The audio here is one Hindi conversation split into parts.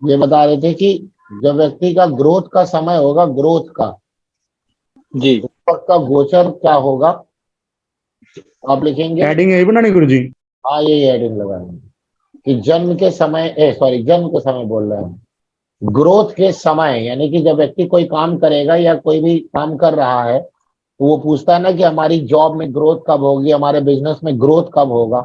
ये बता रहे थे कि जब व्यक्ति का ग्रोथ का समय होगा, ग्रोथ का, जी उस वक्त का गोचर क्या होगा आप लिखेंगे। एडिंग यही बनानी गुरु जी? हाँ, यही हेडिंग लगाएंगे कि जन्म के समय, जन्म के समय बोल रहे हैं, ग्रोथ के समय, यानी कि जब व्यक्ति कोई काम करेगा या कोई भी काम कर रहा है तो वो पूछता है ना कि हमारी जॉब में ग्रोथ कब होगी, हमारे बिजनेस में ग्रोथ कब होगा।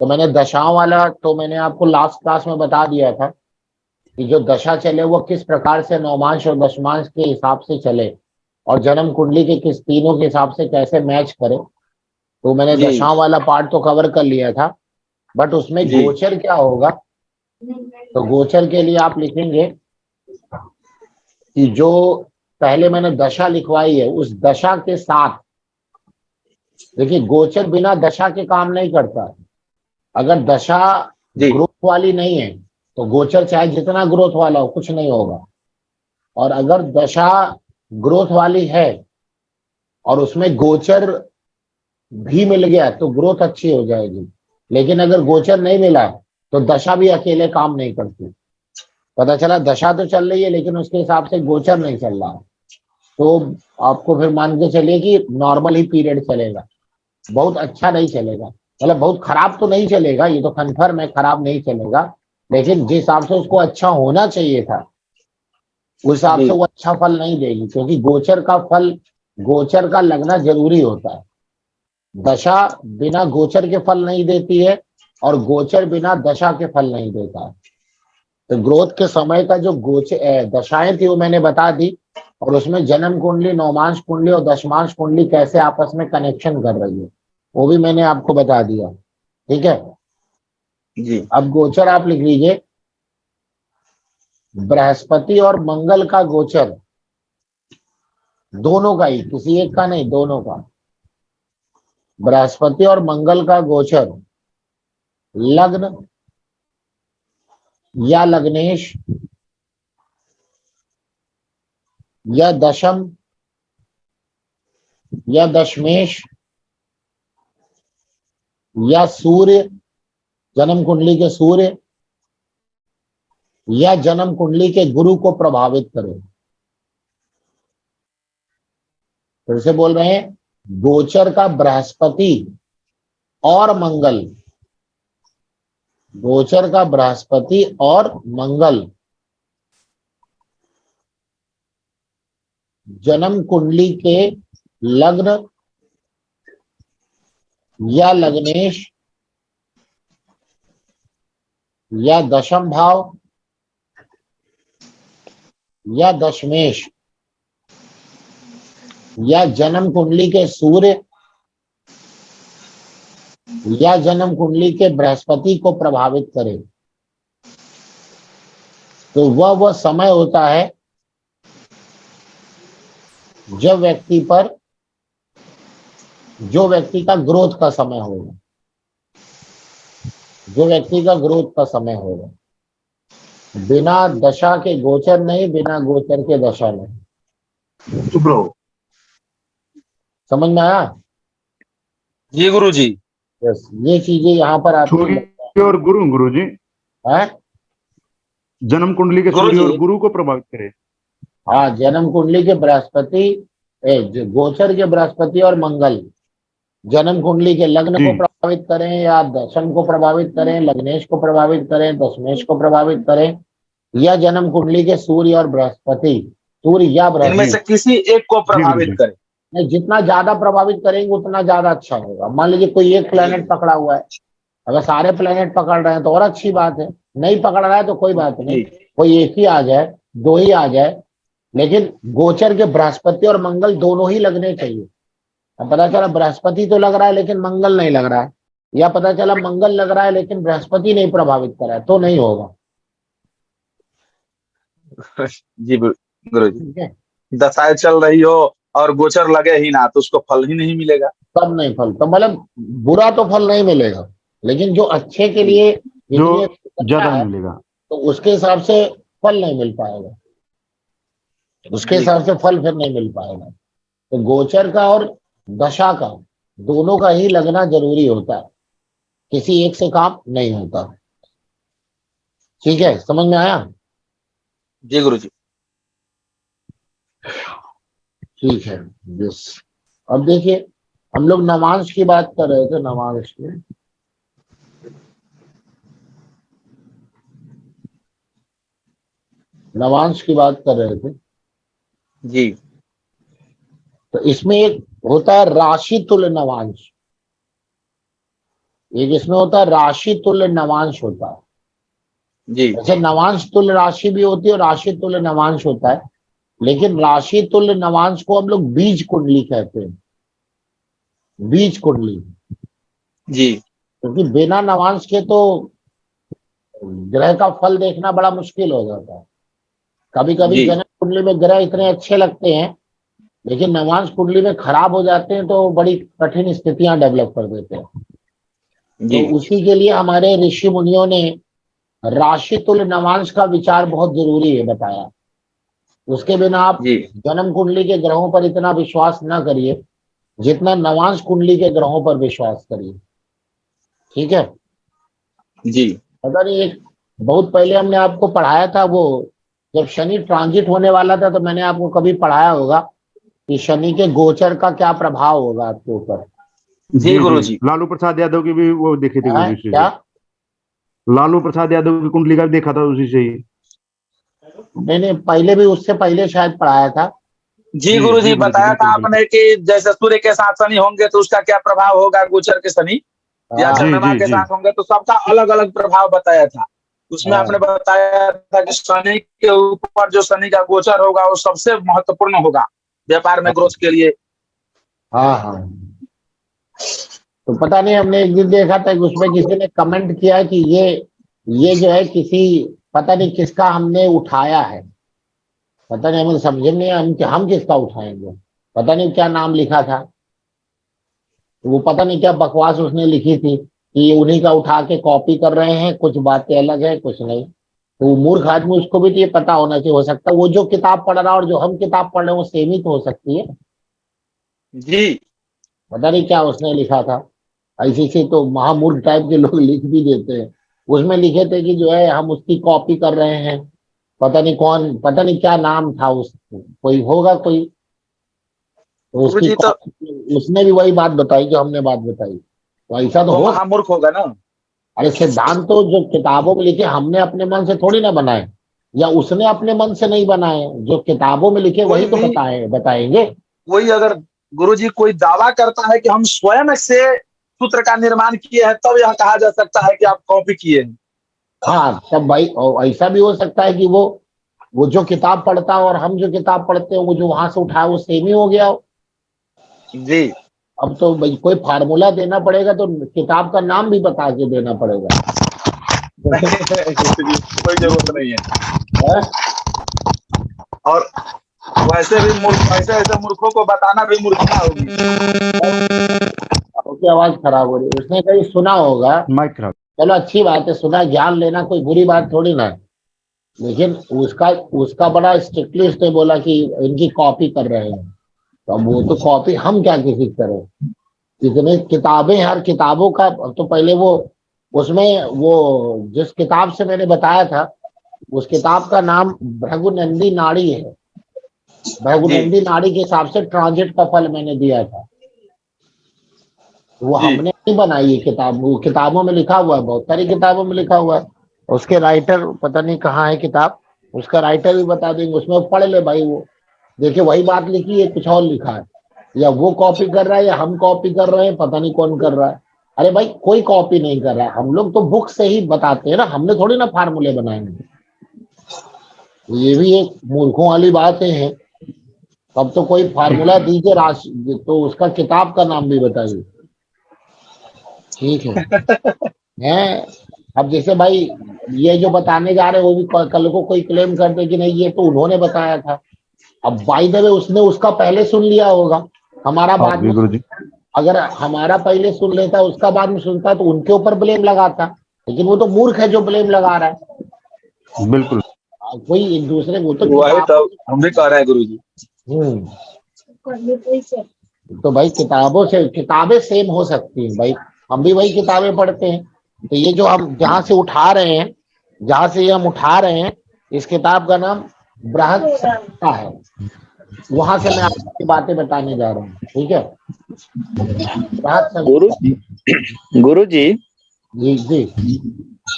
तो मैंने दशाओं वाला तो मैंने आपको लास्ट क्लास में बता दिया था कि जो दशा चले वो किस प्रकार से नौमांश और दशमांश के हिसाब से चले और जन्म कुंडली के किस तीनों के हिसाब से कैसे मैच करे। तो मैंने जी दशाओं वाला पार्ट तो कवर कर लिया था, बट उसमें जी गोचर क्या होगा। तो गोचर के लिए आप लिखेंगे कि जो पहले मैंने दशा लिखवाई है उस दशा के साथ, देखिए गोचर बिना दशा के काम नहीं करता है। अगर दशा जी ग्रोथ वाली नहीं है तो गोचर चाहे जितना ग्रोथ वाला हो कुछ नहीं होगा। और अगर दशा ग्रोथ वाली है और उसमें गोचर भी मिल गया तो ग्रोथ अच्छी हो जाएगी। लेकिन अगर गोचर नहीं मिला तो दशा भी अकेले काम नहीं करती। पता चला दशा तो चल रही है लेकिन उसके हिसाब से गोचर नहीं चल रहा, तो आपको फिर मान के चलिए कि नॉर्मल ही पीरियड चलेगा, बहुत अच्छा नहीं चलेगा। मतलब बहुत खराब तो नहीं चलेगा, ये तो कन्फर्म है खराब नहीं चलेगा, लेकिन जिस हिसाब से उसको अच्छा होना चाहिए था उस हिसाब जी से वो अच्छा फल नहीं देगी, क्योंकि गोचर का फल, गोचर का लगना जरूरी होता है। दशा बिना गोचर के फल नहीं देती है और गोचर बिना दशा के फल नहीं देता है। तो ग्रोथ के समय का जो गोचर दशाएं थी वो मैंने बता दी, और उसमें जन्म कुंडली, नौमांश कुंडली और दशमांश कुंडली कैसे आपस में कनेक्शन कर रही है वो भी मैंने आपको बता दिया। ठीक है, जी अब गोचर आप लिख लीजिए। बृहस्पति और मंगल का गोचर, दोनों का ही, किसी एक का नहीं, दोनों का। बृहस्पति और मंगल का गोचर लग्न या लग्नेश या दशम या दशमेश या सूर्य, जन्म कुंडली के सूर्य या जन्म कुंडली के गुरु को प्रभावित करे। फिर से बोल रहे हैं, गोचर का बृहस्पति और मंगल, गोचर का बृहस्पति और मंगल जन्म कुंडली के लग्न या लग्नेश या दशम भाव या दशमेश या जन्म कुंडली के सूर्य या जन्म कुंडली के बृहस्पति को प्रभावित करे, तो वह समय होता है जब व्यक्ति पर, जो व्यक्ति का ग्रोथ का समय होगा, जो व्यक्ति का ग्रोथ का समय होगा। बिना दशा के गोचर नहीं, बिना गोचर के दशा नहीं। समझ में आया? जी गुरु जी। यस, ये चीजें यहाँ पर आती है। सूर्य और गुरु जी, जन्म कुंडली के गुरु सूर्य जी और गुरु को प्रभावित करे। हाँ, जन्म कुंडली के बृहस्पति, गोचर के बृहस्पति और मंगल जन्म कुंडली के लग्न को जी प्रभावित करें या दशम को प्रभावित करें, लग्नेश को प्रभावित करें, दशमेश को प्रभावित करें, या जन्म कुंडली के सूर्य और बृहस्पति, सूर्य या इनमें बृहस्पति, से किसी एक को जी गुरु प्रभावित जी। करे। नहीं, जितना ज्यादा प्रभावित करेंगे उतना ज्यादा अच्छा होगा। मान लीजिए कोई एक प्लेनेट पकड़ा हुआ है, अगर सारे प्लेनेट पकड़ रहे हैं तो और अच्छी बात है, नहीं पकड़ रहा है तो कोई बात नहीं, जी कोई एक ही आ जाए, दो ही आ जाए, लेकिन गोचर के बृहस्पति और मंगल दोनों ही लगने चाहिए। अब पता चला बृहस्पति तो लग रहा है लेकिन मंगल नहीं लग रहा है, या पता चला मंगल लग रहा है लेकिन बृहस्पति नहीं प्रभावित कर रहा है, तो नहीं होगा। जी गुरु जी। ठीक है, दशाएं चल रही हो और गोचर लगे ही ना तो उसको फल ही नहीं मिलेगा। तब नहीं फल, तो मतलब बुरा तो फल नहीं मिलेगा, लेकिन जो अच्छे के लिए, जो जिसमें अच्छा ज्यादा है, मिलेगा। तो उसके हिसाब से फल नहीं मिल पाएगा, उसके जी हिसाब से फल फिर नहीं मिल पाएगा। तो गोचर का और दशा का दोनों का ही लगना जरूरी होता है, किसी एक से काम नहीं होता। ठीक है, समझ में आया? जी गुरु जी। ठीक है। यस। अब देखिए, हम लोग नमाज की बात कर रहे थे, नमाज की। नमाज की बात कर रहे थे। जी तो इसमें एक होता है राशि तुल्य नवांश, एक इसमें होता है राशि तुल्य नवांश होता है। जी जैसे नवांश तुल्य राशि भी होती है और राशि तुल्य नवांश होता है, लेकिन राशि तुल्य नवांश को हम लोग बीज कुंडली कहते हैं, बीज कुंडली। जी क्योंकि बिना नवांश के तो ग्रह का फल देखना बड़ा मुश्किल हो जाता है। कभी कभी जी जन्म कुंडली में ग्रह इतने अच्छे लगते हैं, लेकिन नवांश कुंडली में खराब हो जाते हैं तो बड़ी कठिन स्थितियां डेवलप कर देते हैं। तो जी उसी के लिए हमारे ऋषि मुनियों ने राशि तुल्य नवांश का विचार बहुत जरूरी है बताया। उसके बिना आप जी जन्म कुंडली के ग्रहों पर इतना विश्वास ना करिए जितना नवांश कुंडली के ग्रहों पर विश्वास करिए। ठीक है। जी पता नहीं, एक बहुत पहले हमने आपको पढ़ाया था, वो जब शनि ट्रांजिट होने वाला था तो मैंने आपको कभी पढ़ाया होगा कि शनि के गोचर का क्या प्रभाव होगा आपके ऊपर। जी जी जी। गुरु जी। लालू प्रसाद यादव की भी वो देखी थी है गुरु जी से। क्या? लालू प्रसाद यादव की कुंडली का भी देखा था उसी से ही। मैंने पहले भी, उससे पहले शायद पढ़ाया था। जी जी गुरु जी जी, गुरु जी, बताया था बिल्कुल बिल्कुल। आपने कि जैसे सूर्य के साथ शनि होंगे तो उसका क्या प्रभाव होगा, गोचर के शनि या हाँ जी चंद्रमा जी के जी साथ होंगे तो सबका अलग अलग प्रभाव बताया था। उसमें हाँ आपने बताया था कि शनि के ऊपर जो शनि का गोचर होगा वो सबसे महत्वपूर्ण होगा व्यापार में ग्रोथ के लिए। हाँ हाँ। तो पता नहीं, हमने एक दिन देखा था कि उसमें किसी ने कमेंट किया कि ये जो है किसी, पता नहीं किसका हमने उठाया है। पता नहीं, हमें समझ में नहीं आया हम किसका उठाएंगे। पता नहीं क्या नाम लिखा था। वो पता नहीं क्या बकवास उसने लिखी थी कि ये उन्हीं का उठा के कॉपी कर रहे हैं, कुछ बातें अलग है कुछ नहीं। तो वो मूर्ख आदमी, उसको भी तो ये पता होना चाहिए। हो सकता है वो जो किताब पढ़ रहा है और जो हम किताब पढ़ रहे हैं वो सेम ही तो हो सकती है। जी पता नहीं क्या उसने लिखा था। ऐसे ऐसे तो महामूर्ख टाइप के लोग लिख भी देते हैं। उसमें लिखे थे कि जो है हम उसकी कॉपी कर रहे हैं। पता नहीं कौन, पता नहीं क्या नाम था उस, कोई होगा कोई, तो गुरु उसकी जी तो कॉपी, उसने भी वही बात बताई जो हमने बात बताई। तो ऐसा तो वो हो। महामूर्ख होगा ना। अरे सिद्धांत तो जो किताबों में लिखे हमने अपने मन से थोड़ी ना बनाए, या उसने अपने मन से नहीं बनाए। जो किताबों में लिखे कोई वही तो भी बताएंगे। कोई अगर गुरु जी कोई दावा करता है कि हम स्वयं से सूत्र का निर्माण किए हैं तब यह कहा जा सकता है कि आप कॉपी किए हैं। हाँ तब भाई, और ऐसा भी हो सकता है कि वो जो किताब पढ़ता है और हम जो किताब पढ़ते हैं वो जो वहां से उठाया वो सेम ही हो गया हो। जी अब तो भाई कोई फार्मूला देना पड़ेगा तो किताब का नाम भी बता के देना पड़ेगा। नहीं गुरु जी कोई जरूरत नहीं है। है? और वैसे भी मूर्ख, ऐसे ऐसे मूर्खों को बताना भी मूर्खता होगी। उसकी आवाज खराब हो रही है, उसने कहीं सुना होगा। माइक खराब। चलो अच्छी बात है, सुना, ज्ञान लेना कोई बुरी बात थोड़ी ना है। लेकिन उसका उसका बड़ा स्ट्रिक्टली उसने बोला कि इनकी कॉपी कर रहे हैं। तो अब वो तो कॉपी हम क्या किसी की करें। इतने किताबें, हर किताबों का तो पहले वो, उसमें वो जिस किताब से मैंने बताया था उस किताब का नाम भृगुनंदी नाड़ी है। जी भृगुनंदी नाड़ी के हिसाब से ट्रांजिट का फल मैंने दिया था। वो जी हमने नहीं बनाई है किताब, वो किताबों में लिखा हुआ है, बहुत सारी किताबों में लिखा हुआ है। उसके राइटर पता नहीं कहाँ है किताब, उसका राइटर भी बता देंगे, उसमें वो पढ़ ले भाई। वो देखिए वही बात लिखी है, कुछ और लिखा है। या वो कॉपी कर रहा है या हम कॉपी कर रहे हैं, पता नहीं कौन कर रहा है। अरे भाई कोई कॉपी नहीं कर रहा है, हम लोग तो बुक से ही बताते हैं ना, हमने थोड़ी ना फार्मूले बनाए हैं। तो ये भी एक मूर्खों वाली बातें हैं। तब तो कोई फार्मूला दीजिए राशि, तो उसका किताब का नाम भी बताइए। ठीक है। हैं? अब जैसे भाई ये जो बताने जा रहे हैं वो भी कल को कोई क्लेम कर दे कि नहीं ये तो उन्होंने बताया था। अब बाय द वे उसने उसका पहले सुन लिया होगा, हमारा हाँ बाद जी में। गुरु जी। अगर हमारा पहले सुन लेता उसका बाद में सुनता तो उनके ऊपर ब्लेम लगाता। लेकिन वो तो मूर्ख है जो ब्लेम लगा रहा है। बिल्कुल। कोई एक दूसरे, वो तो वही तो किताबों हम भी कह रहे हैं गुरु जी। हम्म तो भाई किताबों से, किताबें सेम हो सकती हैं भाई। हम भी वही किताबें पढ़ते हैं। तो ये जो हम जहां से उठा रहे हैं, जहां से ये हम उठा रहे हैं, इस किताब का नाम बृहद संहिता है। वहां से मैं आपकी बातें बताने जा रहा हूँ, ठीक है। बृहद गुरु संहिता। गुरु जी जी जी।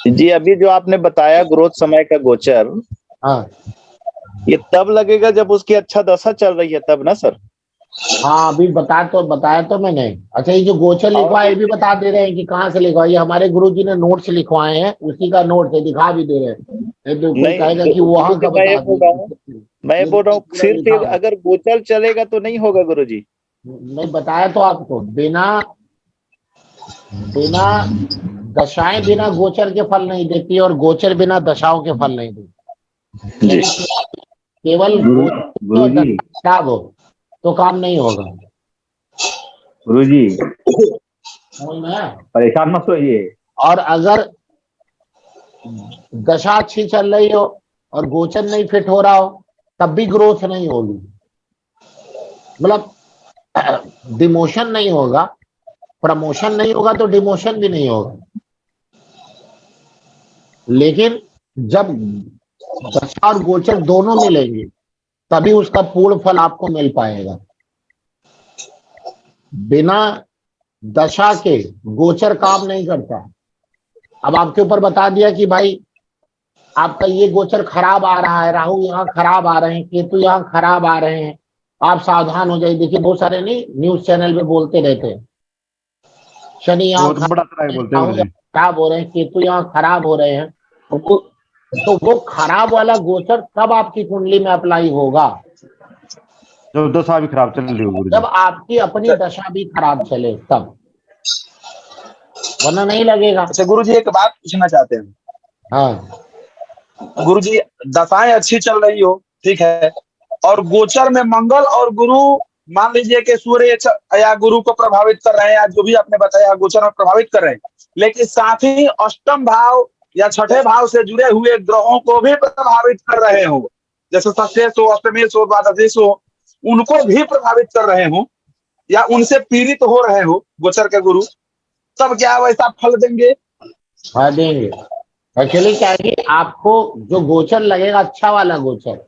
जी, अभी जो आपने बताया ग्रोथ समय का गोचर, हाँ ये तब लगेगा जब उसकी अच्छा दशा चल रही है तब ना सर? हाँ, अभी बताया तो मैंने। अच्छा, ये जो गोचर और लिखवाए ये भी बता दे रहे हैं कि कहाँ से लिखवाए। ये हमारे गुरुजी ने नोट्स लिखवाए हैं, उसी का नोट है, दिखा भी दे रहे हैं। नहीं तो कोई नहीं कहेगा कि गुरु वहां जी, का बता दिए। मैं ये ये बोल रहा हूँ पूरा सिर्फ लिखा एक हुआ है। अगर गोचर चलेगा तो नहीं होगा गुरु जी? नहीं, बताया तो आपको, बिना बिना दशाएं बिना गोचर के फल नहीं देती और गोचर बिना दशाओं के फल नहीं देती। जी यदि केवल गुरु गोचर गुरु और जी दशा खराब हो तो काम नहीं होगा। गुरु जी समझ में आया? परेशान मत होइए। और अगर दशा अच्छी चल रही हो और गोचर नहीं फिट हो रहा हो तब भी ग्रोथ नहीं होगी, मतलब डिमोशन नहीं होगा, प्रमोशन नहीं होगा तो डिमोशन भी नहीं होगा। लेकिन जब दशा और गोचर दोनों मिलेंगे तभी उसका पूर्ण फल आपको मिल पाएगा। बिना दशा के गोचर काम नहीं करता। अब आपके ऊपर बता दिया कि भाई आपका ये गोचर खराब आ रहा है, राहु यहाँ खराब आ रहे हैं, केतु यहाँ खराब आ रहे हैं, आप सावधान हो जाइए। देखिए बहुत सारे नहीं न्यूज चैनल पे बोलते रहते हैं, शनि यहाँ वो तो बड़ा तरह के बोलते हैं राहु गुरु यहाँ जी। खराब हो रहे हैं, केतु यहाँ खराब हो रहे हैं। तो वो खराब वाला गोचर तब आपकी कुंडली में अप्लाई होगा जब दशा भी खराब चल रही हो गुरु जब जी। आपकी अपनी दशा भी खराब चले तब, वरना नहीं लगेगा। अच्छा गुरु जी, एक बात पूछना चाहते हैं। हाँ गुरु जी, दशाएं अच्छी चल रही हो, ठीक है, और गोचर में मंगल और गुरु मान लीजिए कि सूर्य या गुरु को प्रभावित कर रहे हैं, या जो भी आपने बताया गोचर में प्रभावित कर रहे हैं, लेकिन साथ ही अष्टम भाव या छठे भाव से जुड़े हुए ग्रहों को भी प्रभावित कर रहे हो, जैसे सस्तेश हो, अष्टमेश हो, द्वादशेश हो, उनको भी प्रभावित कर रहे हो या उनसे पीड़ित हो रहे हो गोचर के गुरु, तब क्या वैसा फल देंगे? हाँ देंगे। एक्चुअली क्या है कि आपको जो गोचर लगेगा अच्छा वाला गोचर,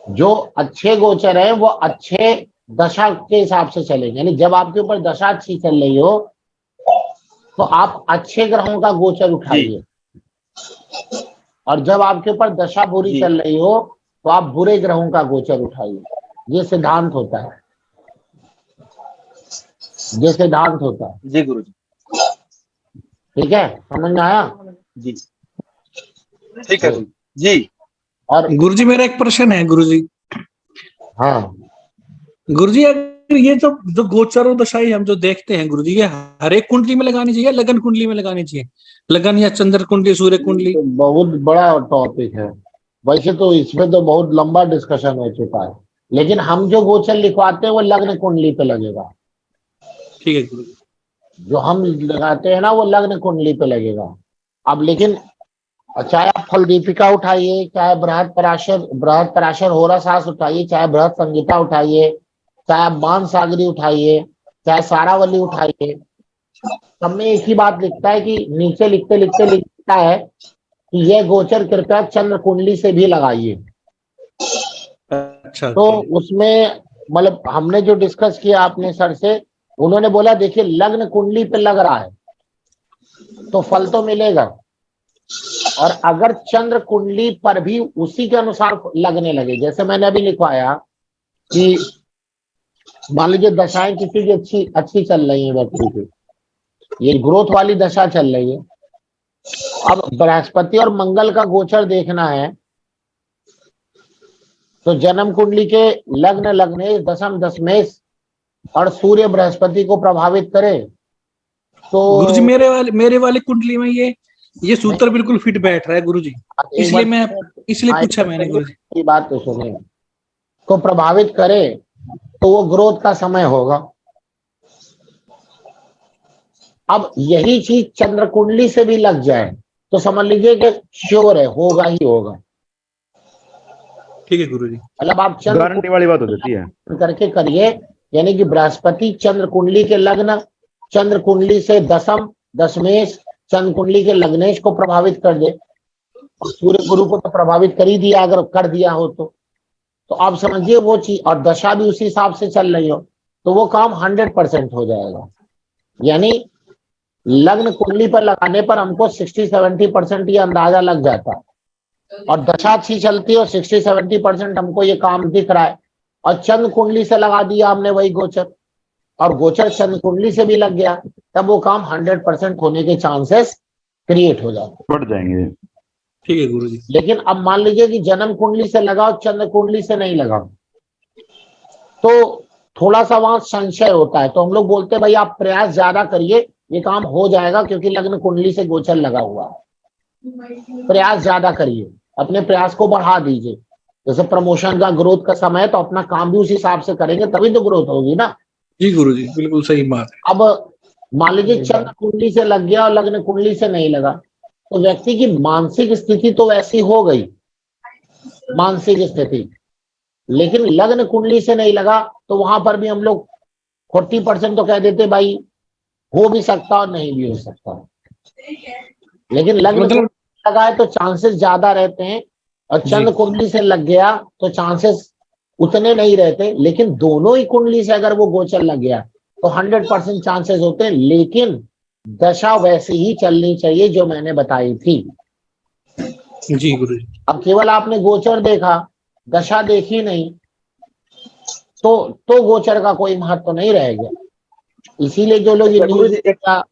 जो अच्छे गोचर है वो अच्छे दशा के हिसाब से चलेंगे। यानी जब आपके ऊपर दशा अच्छी चल रही हो तो आप अच्छे ग्रहों का गोचर उठाइए, और जब आपके ऊपर दशा बुरी जी चल रही हो तो आप बुरे ग्रहों का गोचर उठाइए। ये सिद्धांत होता है, ये सिद्धांत होता है। जी गुरु जी, ठीक है, समझ में आया? जी ठीक है गुरु जी। और गुरुजी मेरा एक प्रश्न है गुरुजी। हाँ गुरुजी अगर ये जो जो गोचर और दशाई हम जो देखते हैं गुरुजी, ये हर एक कुंडली में लगानी चाहिए, लगन कुंडली में लगानी चाहिए, लगन या चंद्र कुंडली, सूर्य कुंडली? तो बहुत बड़ा टॉपिक है, वैसे तो इसमें तो बहुत लंबा डिस्कशन हो चुका है, लेकिन हम जो गोचर लिखवाते हैं वो लग्न कुंडली पे लगेगा। ठीक है गुरुजी। जो हम लगाते हैं ना वो लग्न कुंडली पे लगेगा। अब लेकिन चाहे आप फल दीपिका उठाइए, चाहे बृहद पराशर होरा सास उठाइए, चाहे बृहद संगीता उठाइए, चाहे आप मान सागरी उठाइए, चाहे सारावली उठाइए, सब में एक ही बात लिखता है कि नीचे लिखते लिखते लिखता है कि यह गोचर कृपया चंद्र कुंडली से भी लगाइए। अच्छा तो उसमें मतलब हमने जो डिस्कस किया अपने सर से, उन्होंने बोला देखिए लग्न कुंडली पे लग रहा है तो फल तो मिलेगा, और अगर चंद्र कुंडली पर भी उसी के अनुसार लगने लगे, जैसे मैंने अभी लिखवाया कि मान लीजिए दशाएं किसी की अच्छी अच्छी चल रही है, व्यक्ति की ये ग्रोथ वाली दशा चल रही है, अब बृहस्पति और मंगल का गोचर देखना है तो जन्म कुंडली के लग्न लग्नेश दशम दशमेश और सूर्य बृहस्पति को प्रभावित करे तो गुरुजी मेरे वाले कुंडली में ये सूत्र बिल्कुल फिट बैठ रहा है गुरुजी, इसलिए पूछा मैंने गुरुजी। की बात तो सुने, को प्रभावित करे तो वो ग्रोथ का समय होगा। अब यही चीज चंद्र कुंडली से भी लग जाए तो समझ लीजिए कि श्योर है, होगा ही होगा। ठीक है गुरुजी। मतलब आप गारंटी वाली बात हो जाती है। करके करिए, यानी कि बृहस्पति चंद्र कुंडली के लग्न, चंद्र कुंडली से दशम दशमेश, चंद्र कुंडली के लग्नेश को प्रभावित कर दे और सूर्य गुरु को तो प्रभावित कर ही दिया, अगर कर दिया हो तो आप समझिए वो चीज, और दशा भी उसी हिसाब से चल रही हो तो वो काम 100% हो जाएगा। यानी लग्न कुंडली पर लगाने पर हमको 60-70% ये अंदाजा लग जाता है, और दशा अच्छी चलती है और 60-70% हमको ये काम दिख रहा है, और चंद्र कुंडली से लगा दिया हमने वही गोचर, और गोचर चंद्र कुंडली से भी लग गया, तब वो काम 100% होने के चांसेस क्रिएट हो जाते हैं। बढ़ जाएंगे। ठीक है गुरुजी। लेकिन अब मान लीजिए कि जन्म कुंडली से लगाओ, चंद्र कुंडली से नहीं लगाओ, तो थोड़ा सा वहां संशय होता है, तो हम लोग बोलते हैं भाई आप प्रयास ज्यादा करिए, ये काम हो जाएगा, क्योंकि लग्न कुंडली से गोचर लगा हुआ है। प्रयास ज्यादा करिए, अपने प्रयास को बढ़ा दीजिए। जैसे प्रमोशन का, ग्रोथ का समय है, तो अपना काम भी उस हिसाब से करेंगे, तभी तो ग्रोथ होगी ना। जी गुरुजी, बिल्कुल सही बात है। अब मान लीजिए चंद्र कुंडली से लग गया और लग्न कुंडली से नहीं लगा, तो व्यक्ति की मानसिक स्थिति तो वैसी हो गई, मानसिक स्थिति, लेकिन लग्न कुंडली से नहीं लगा, तो वहां पर भी हम लोग 40% तो कह देते भाई हो भी सकता और नहीं भी हो सकता। लेकिन लग्न मतलब कुंडली लगा है तो चांसेस ज्यादा रहते हैं, और चंद्र कुंडली से लग गया तो चांसेस उतने नहीं रहते। लेकिन दोनों ही कुंडली से अगर वो गोचर लग गया तो 100% चांसेस होते हैं, लेकिन दशा वैसी ही चलनी चाहिए जो मैंने बताई थी। जी गुरुजी। अब केवल आपने गोचर देखा, दशा देखी नहीं, तो गोचर का कोई महत्व नहीं रहेगा। इसीलिए जो लोग अच्छा गुरुजी, एक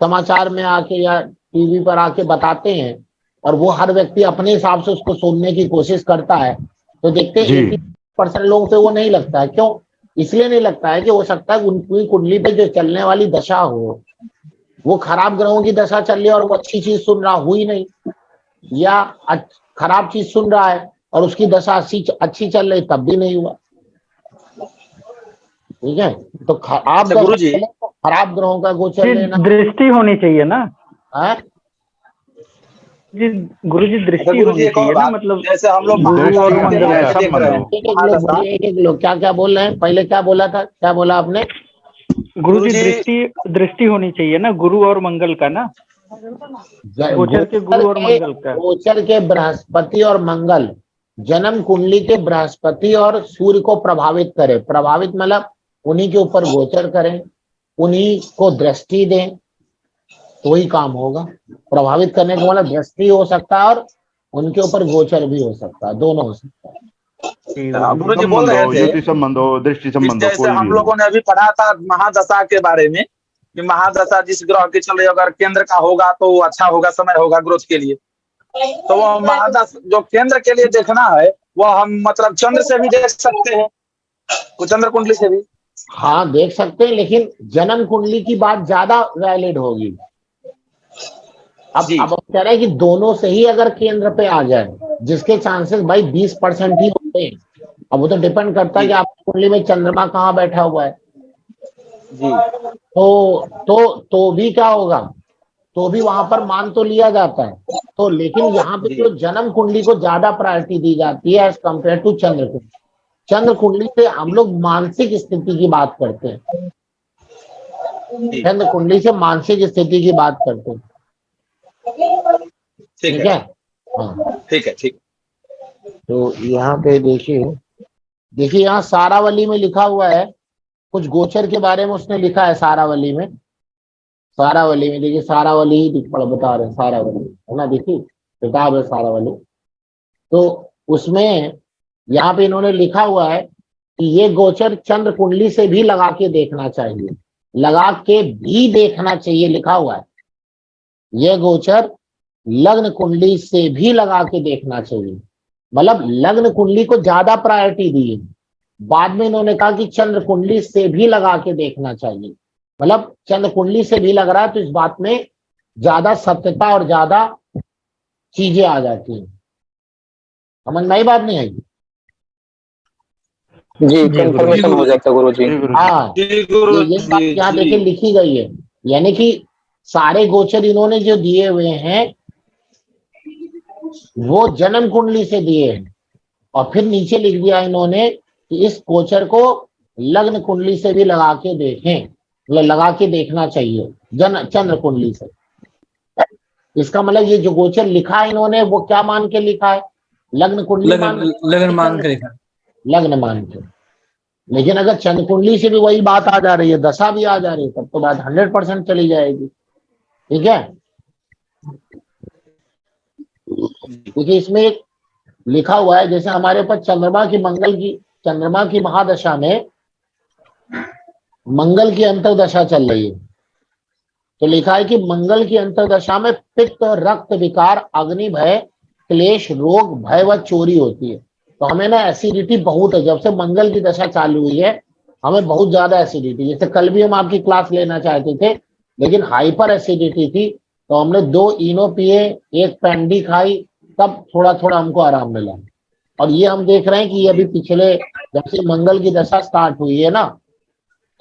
समाचार में आके या टीवी पर आके बताते हैं, और वो हर व्यक्ति अपने हिसाब से उसको सुनने की कोशिश करता है, तो देखते हैं जी। 80% लोगों पे वो नहीं लगता है। क्यों? इसलिए नहीं लगता है कि हो सकता है उनकी कुंडली पे जो चलने वाली दशा हो वो खराब ग्रहों की दशा चल रही है और वो अच्छी चीज सुन रहा हुई नहीं, या खराब चीज सुन रहा है और उसकी दशा अच्छी चल रही तब भी नहीं हुआ। ठीक है, तो खराब अच्छा गुरुजी, तो खराब ग्रहों का गोचर लेना दृष्टि होनी चाहिए ना है। जी गुरुजी, अच्छा दृष्टि गुरुजी, होनी एक और चाहिए ना, बात, मतलब जैसे हम लोग गुरु और महादशा के मंगल बारे का में देख रहे हैं, महादशा। एक लोग क्या बोल रहे हैं, पहले क्या बोला था, क्या बोला आपने? गुरुजी, गुरुजी, दृष्टि होनी चाहिए ना, गुरु और मंगल का ना, गोचर के गुरु और मंगल का। गोचर के बृहस्पति और मंगल जन्म कुंडली के बृहस्पति और सूर्य को प्रभावित करे। प्रभावित मतलब उन्हीं के ऊपर गोचर करें, उन्हीं को दृष्टि दें, तो ही काम होगा। प्रभावित करने का मतलब दृष्टि हो सकता है और उनके ऊपर गोचर भी हो सकता है, दोनों हो सकता है। गुरुजी बोल संबंध रहे हो, थे युति संबंध हो, दृष्टि कि संबंध हो, जैसे कोई हम भी लोगों हो। ने अभी पढ़ा था महादशा के बारे में, कि महादशा जिस ग्रह की चल रही है, अगर केंद्र का होगा तो वो अच्छा होगा, समय होगा ग्रोथ के लिए। तो वो महादशा जो केंद्र के लिए देखना है, वो हम मतलब चंद्र से भी देख सकते हैं, वो चंद्र कुंडली से भी। हाँ देख सकते हैं, लेकिन जन्म कुंडली की बात ज्यादा वैलिड होगी। अब कह रहे हैं कि दोनों से ही अगर केंद्र पे आ जाए, जिसके चांसेस भाई 20% ही होते हैं। अब वो तो डिपेंड करता है कि आपकी कुंडली में चंद्रमा कहाँ बैठा हुआ है। जी। तो भी क्या होगा, तो भी वहां पर मान तो लिया जाता है। तो लेकिन यहाँ पे जो जन्म कुंडली को ज्यादा प्रायोरिटी दी जाती है एज कम्पेयर टू चंद्र कुंडली। चंद्र कुंडली से हम लोग मानसिक स्थिति की बात करते हैं, चंद्र कुंडली से मानसिक स्थिति की बात करते हैं। ठीक है, हाँ ठीक है, ठीक। तो यहाँ पे देखिए यहाँ सारावली में लिखा हुआ है, कुछ गोचर के बारे में उसने लिखा है सारावली में। देखिए सारावली ही बता रहे हैं, सारावली है ना, देखिए किताब है सारावली। तो उसमें यहाँ पे इन्होंने लिखा हुआ है कि ये गोचर चंद्र कुंडली से भी लगा के देखना चाहिए, लगा के भी देखना चाहिए, लिखा हुआ है। ये गोचर लग्न कुंडली से भी लगा के देखना चाहिए, मतलब लग्न कुंडली को ज्यादा प्रायोरिटी दी है। बाद में इन्होंने कहा कि चंद्र कुंडली से भी लगा के देखना चाहिए, मतलब चंद्र कुंडली से भी लग रहा है तो इस बात में ज्यादा सत्यता और ज्यादा चीजें आ जाती हैं। समझ में आई बात नहीं आई? जी, कंफर्मेशन हो जाता है गुरुजी। हाँ, ये बात यहाँ देखिए लिखी गई है, यानी कि सारे गोचर इन्होंने जो दिए हुए हैं वो जन्म कुंडली से दिए हैं, और फिर नीचे लिख दिया इन्होंने कि इस गोचर को लग्न कुंडली से भी लगा के देखें, मतलब लगा के देखना चाहिए चंद्र कुंडली से। इसका मतलब ये जो गोचर लिखा है इन्होंने वो क्या मान के लिखा है, लग्न कुंडली लगन मान के लिखा। लग्न मान के। लेकिन अगर चंद्र कुंडली से भी वही बात आ जा रही है, दशा भी आ जा रही है, तब तो बात 100% चली जाएगी। ठीक है, क्योंकि इसमें एक लिखा हुआ है, जैसे हमारे पास चंद्रमा की महादशा में मंगल की अंतरदशा चल रही है, तो लिखा है कि मंगल की अंतरदशा में पित्त, रक्त विकार, अग्नि भय, क्लेश, रोग, भय व चोरी होती है। तो हमें ना एसिडिटी बहुत है, जब से मंगल की दशा चालू हुई है हमें बहुत ज्यादा एसिडिटी। जैसे कल भी हम आपकी क्लास लेना चाहते थे, लेकिन हाइपर एसिडिटी थी, तो हमने 2 इनो पिए, 1 पैंडी खाई, तब थोड़ा थोड़ा हमको आराम मिला। और ये हम देख रहे हैं कि ये अभी पिछले, जब से मंगल की दशा स्टार्ट हुई है ना,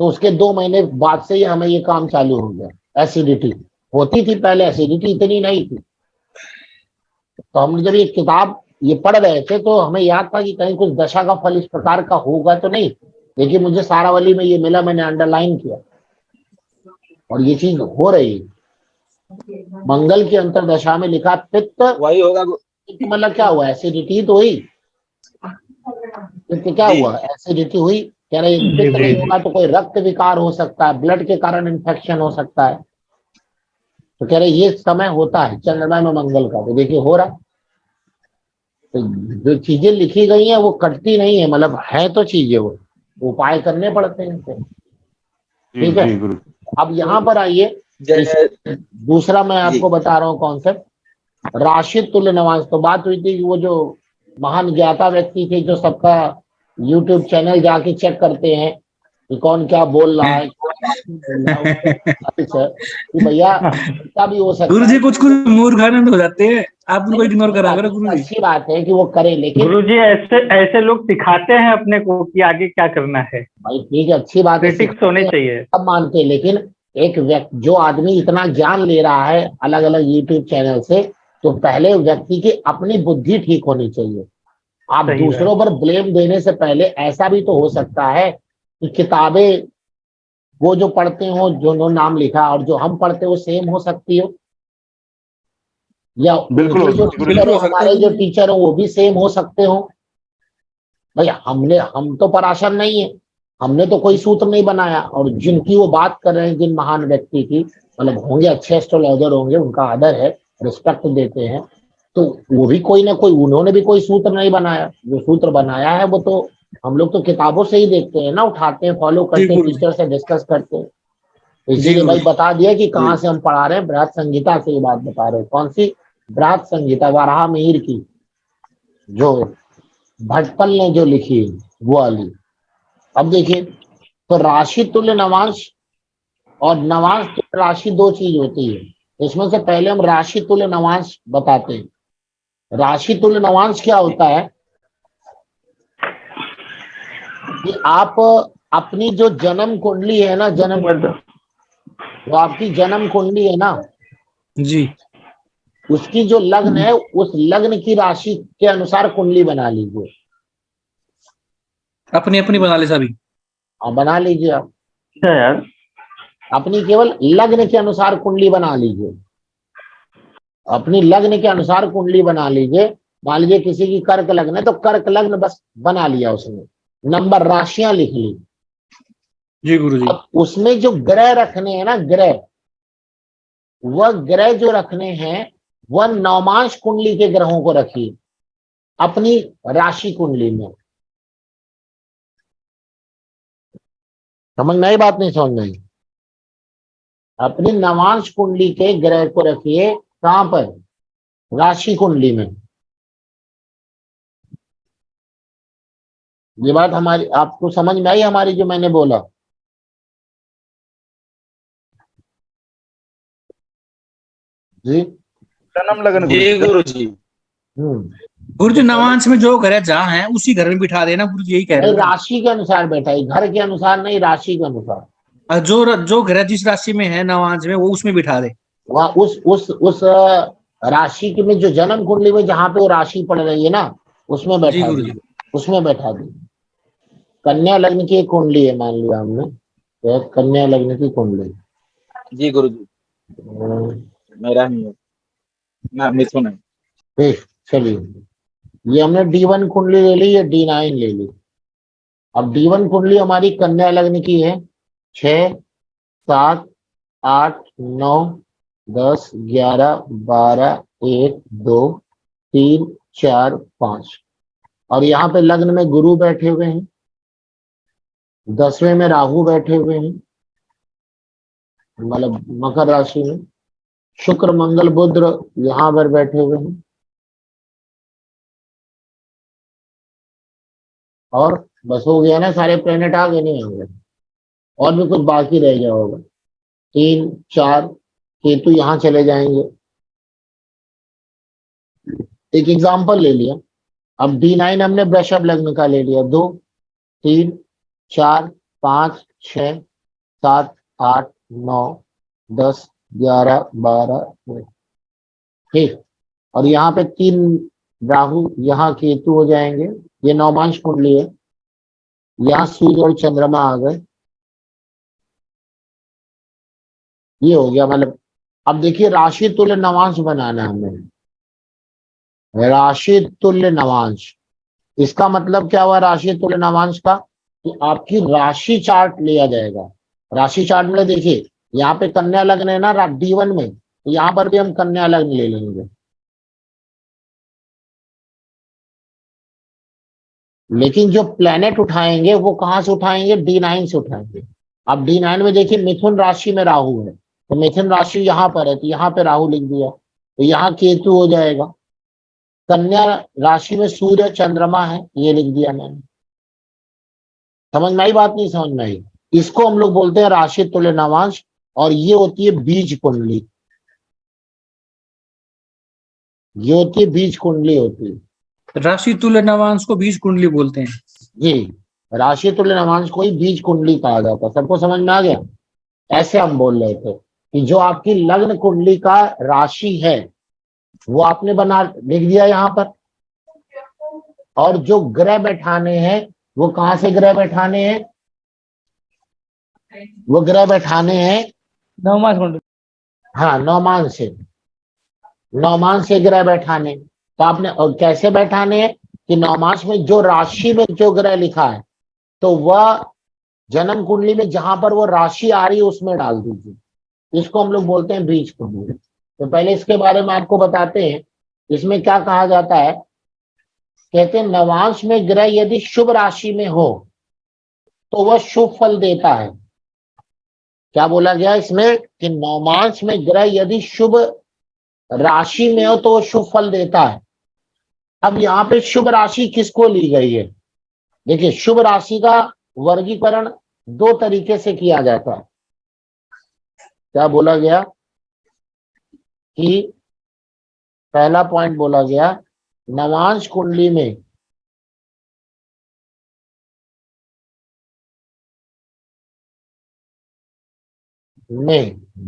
तो उसके 2 महीने बाद से ही हमें ये काम चालू हो गया। एसिडिटी होती थी पहले, एसिडिटी इतनी नहीं थी। तो हम जब ये किताब ये पढ़ रहे थे तो हमें याद था कि कहीं कुछ दशा का फल इस प्रकार का होगा तो नहीं, लेकिन मुझे सारावली में ये मिला, मैंने अंडरलाइन किया और ये चीज हो रही है। मंगल की अंतरदशा में लिखा पित्त, वही होगा। मतलब क्या हुआ, एसिडिटी तो हुई। पित्त क्या हुआ, एसिडिटी हुई। कह रहे पित्त नहीं होगा तो कोई रक्त विकार हो सकता है, ब्लड के कारण इन्फेक्शन हो सकता है। तो कह रहे ये समय होता है चंद्रमा में मंगल का, तो देखिए हो रहा। तो जो चीजें लिखी गई हैं वो कटती नहीं है, मतलब है तो चीजें, वो उपाय करने पड़ते हैं। ठीक है, अब यहाँ पर आइए, दूसरा मैं आपको बता रहा हूँ कॉन्सेप्ट, राशि तुल्य नवांश। तो बात हुई थी कि वो जो महान ज्ञाता व्यक्ति थे जो सबका यूट्यूब चैनल जाके चेक करते हैं कि कौन क्या बोल रहा है, कि भैया ऐसा भी हो सकता गुरु जी है। कुछ मूर्खानंद हो जाते हैं, आप उनको इग्नोर करा करो गुरु जी। अच्छी बात है कि वो करें, लेकिन गुरु जी ऐसे लोग सिखाते हैं अपने को कि आगे क्या करना है। भाई ठीक है, अच्छी बात है, क्रिटिक्स होने चाहिए। सब मानते हैं, लेकिन एक व्यक्ति जो आदमी इतना ज्ञान ले रहा है अलग अलग यूट्यूब चैनल से, तो पहले व्यक्ति की अपनी बुद्धि ठीक होनी चाहिए। आप दूसरों पर ब्लेम देने से पहले ऐसा भी तो हो सकता है कि किताबें वो जो पढ़ते हो, जो नाम लिखा और जो हम पढ़ते हो सेम हो सकती हो, या उनके जो टीचर हो, हमारे जो टीचर हो वो भी सेम हो सकते हो। भाई हम तो पराशर नहीं है, हमने तो कोई सूत्र नहीं बनाया। और जिनकी वो बात कर रहे हैं, जिन महान व्यक्ति की, मतलब होंगे अच्छे एस्ट्रोलॉजर होंगे, उनका आदर है, रिस्पेक्ट देते हैं, तो वो भी कोई ना कोई, उन्होंने भी कोई सूत्र नहीं बनाया। जो सूत्र बनाया है वो तो हम लोग तो किताबों से ही देखते हैं ना, उठाते हैं, फॉलो करते हैं, टीचर से डिस्कस करते हैं। इसीलिए भाई बता दिया कि कहाँ से हम पढ़ा रहे हैं, बृहद संहिता से ये बात बता रहे हैं। कौन सी बृहद संहिता, वाराह मिहिर की, जो भटपल ने जो लिखी है वो वाली। अब देखिए, तो राशि तुल्य नवांश और नवांश तुल्य राशि 2 चीज होती है। इसमें से पहले हम राशि तुल्य नवांश बताते हैं। राशि तुल्य नवांश क्या होता है कि आप अपनी जो जन्म कुंडली है ना, जो आपकी जन्म कुंडली है ना जी, उसकी जो लग्न है, उस लग्न की राशि के अनुसार कुंडली बना लीजिए। अपनी अपनी बना ले सभी। बना लीजिए आप अच्छा यार, अपनी केवल लग्न के अनुसार कुंडली बना लीजिए। अपनी लग्न के अनुसार कुंडली बना लीजिए। मान लीजिए किसी की कर्क लग्न है तो कर्क लग्न बस बना लिया उसने, नंबर राशियां लिख ली। जी गुरु जी। अब उसमें जो ग्रह रखने हैं ना, वह ग्रह जो रखने हैं वह नवमांश कुंडली के ग्रहों को रखिए अपनी राशि कुंडली में। समझ में आई बात, नहीं समझ में आई? अपनी नवांश कुंडली के ग्रह को रखिए कहां पर, राशि कुंडली में। ये बात हमारी आपको समझ में आई हमारी, जो मैंने बोला? जी जन्म लगन जी गुरु जी। गुरु जी नवांश में जो घर जहाँ है उसी घर में बिठा देना गुरु जी, यही कह रहे हैं। राशि के अनुसार बैठाई, घर के अनुसार नहीं, राशि के अनुसार। जो घर जिस राशि में है नवांश में वो उसमें बिठा दे। वह उस राशि के में जो जन्म कुंडली में जहां पे वो राशि पड़ रही है ना, उसमें बैठा दी, उसमें बैठा दी। कन्या लग्न की एक कुंडली है, मान लिया हमने, तो कन्या लग्न की कुंडली। जी गुरु जी, मेरा ही है। ना मिथुन है। ठीक, चलिए ये हमने D1 कुंडली ले ली, ये D9 ले ली। अब D1 कुंडली हमारी कन्या लग्न की है, 6, 7, 8, 9, 10, 11, 12, 1, 2, 3, 4, 5 और यहाँ पे लग्न में गुरु बैठे हुए हैं, 10वें में राहु बैठे हुए हैं, मतलब मकर राशि में, शुक्र मंगल बुध यहाँ पर बैठे हुए हैं और बस हो गया ना, सारे प्लेनेट आ गए, नहीं होंगे और भी कुछ बाकी रह गया होगा। 3, 4 केतु यहाँ चले जाएंगे। एक एग्जाम्पल ले लिया। अब D9 हमने वृषभ लग्न का ले लिया, 2, 3, 4, 5, 6, 7, 8, 9, 10, 11, 12, ठीक। और यहाँ पे 3 राहु, यहाँ केतु हो जाएंगे। ये नवमांश कुंडली है, यहाँ सूर्य और चंद्रमा आ गए, ये हो गया। मतलब अब देखिए राशि तुल्य नवांश बनाना है हमें, राशि तुल्य नवांश। इसका मतलब क्या हुआ राशि तुल्य नवांश का, कि आपकी राशि चार्ट लिया जाएगा। राशि चार्ट में देखिए यहाँ पे कन्या लग्न है ना D1 में, तो यहाँ पर भी हम कन्या लग्न ले लेंगे। लेकिन जो प्लेनेट उठाएंगे वो कहां से उठाएंगे, D9 से उठाएंगे। अब D9 में देखिए मिथुन राशि में राहु है, तो मिथुन राशि यहाँ पर है, तो यहाँ पे राहु लिख दिया, तो यहाँ केतु हो जाएगा। कन्या राशि में सूर्य चंद्रमा है, ये लिख दिया मैंने। समझ में आई बात, नहीं समझ में आई? इसको हम लोग बोलते हैं राशि तुल्य नवांश, और ये होती है बीज कुंडली। ये होती है बीज कुंडली होती है। राशि तुल्य नवांश को बीज कुंडली बोलते हैं जी, राशि तुल्य नवांश को ही बीज कुंडली कहा जाता है। सबको समझ में आ गया? ऐसे हम बोल रहे थे कि जो आपकी लग्न कुंडली का राशि है वो आपने बना लिख दिया यहाँ पर, और जो ग्रह बैठाने हैं वो कहां से ग्रह बैठाने हैं, वो ग्रह बैठाने हैं नवमास कुंडली। हाँ नौमांश से ग्रह बैठाने। तो आपने और कैसे बैठाने हैं कि नौमांश में जो राशि में जो ग्रह लिखा है तो वह जन्म कुंडली में जहां पर वो राशि आ रही है उसमें डाल दीजिए। इसको हम लोग बोलते हैं बीज कुंडली। तो पहले इसके बारे में आपको बताते हैं। इसमें क्या कहा जाता है, कहते हैं नवांश में ग्रह यदि शुभ राशि में हो तो वह शुभ फल देता है। क्या बोला गया इसमें कि नौमांश में ग्रह यदि शुभ राशि में हो तो वो शुभ फल देता है। अब यहाँ पे शुभ राशि किसको ली गई है, देखिए शुभ राशि का वर्गीकरण 2 तरीके से किया जाता है। क्या बोला गया कि पहला पॉइंट बोला गया, नवांश कुंडली में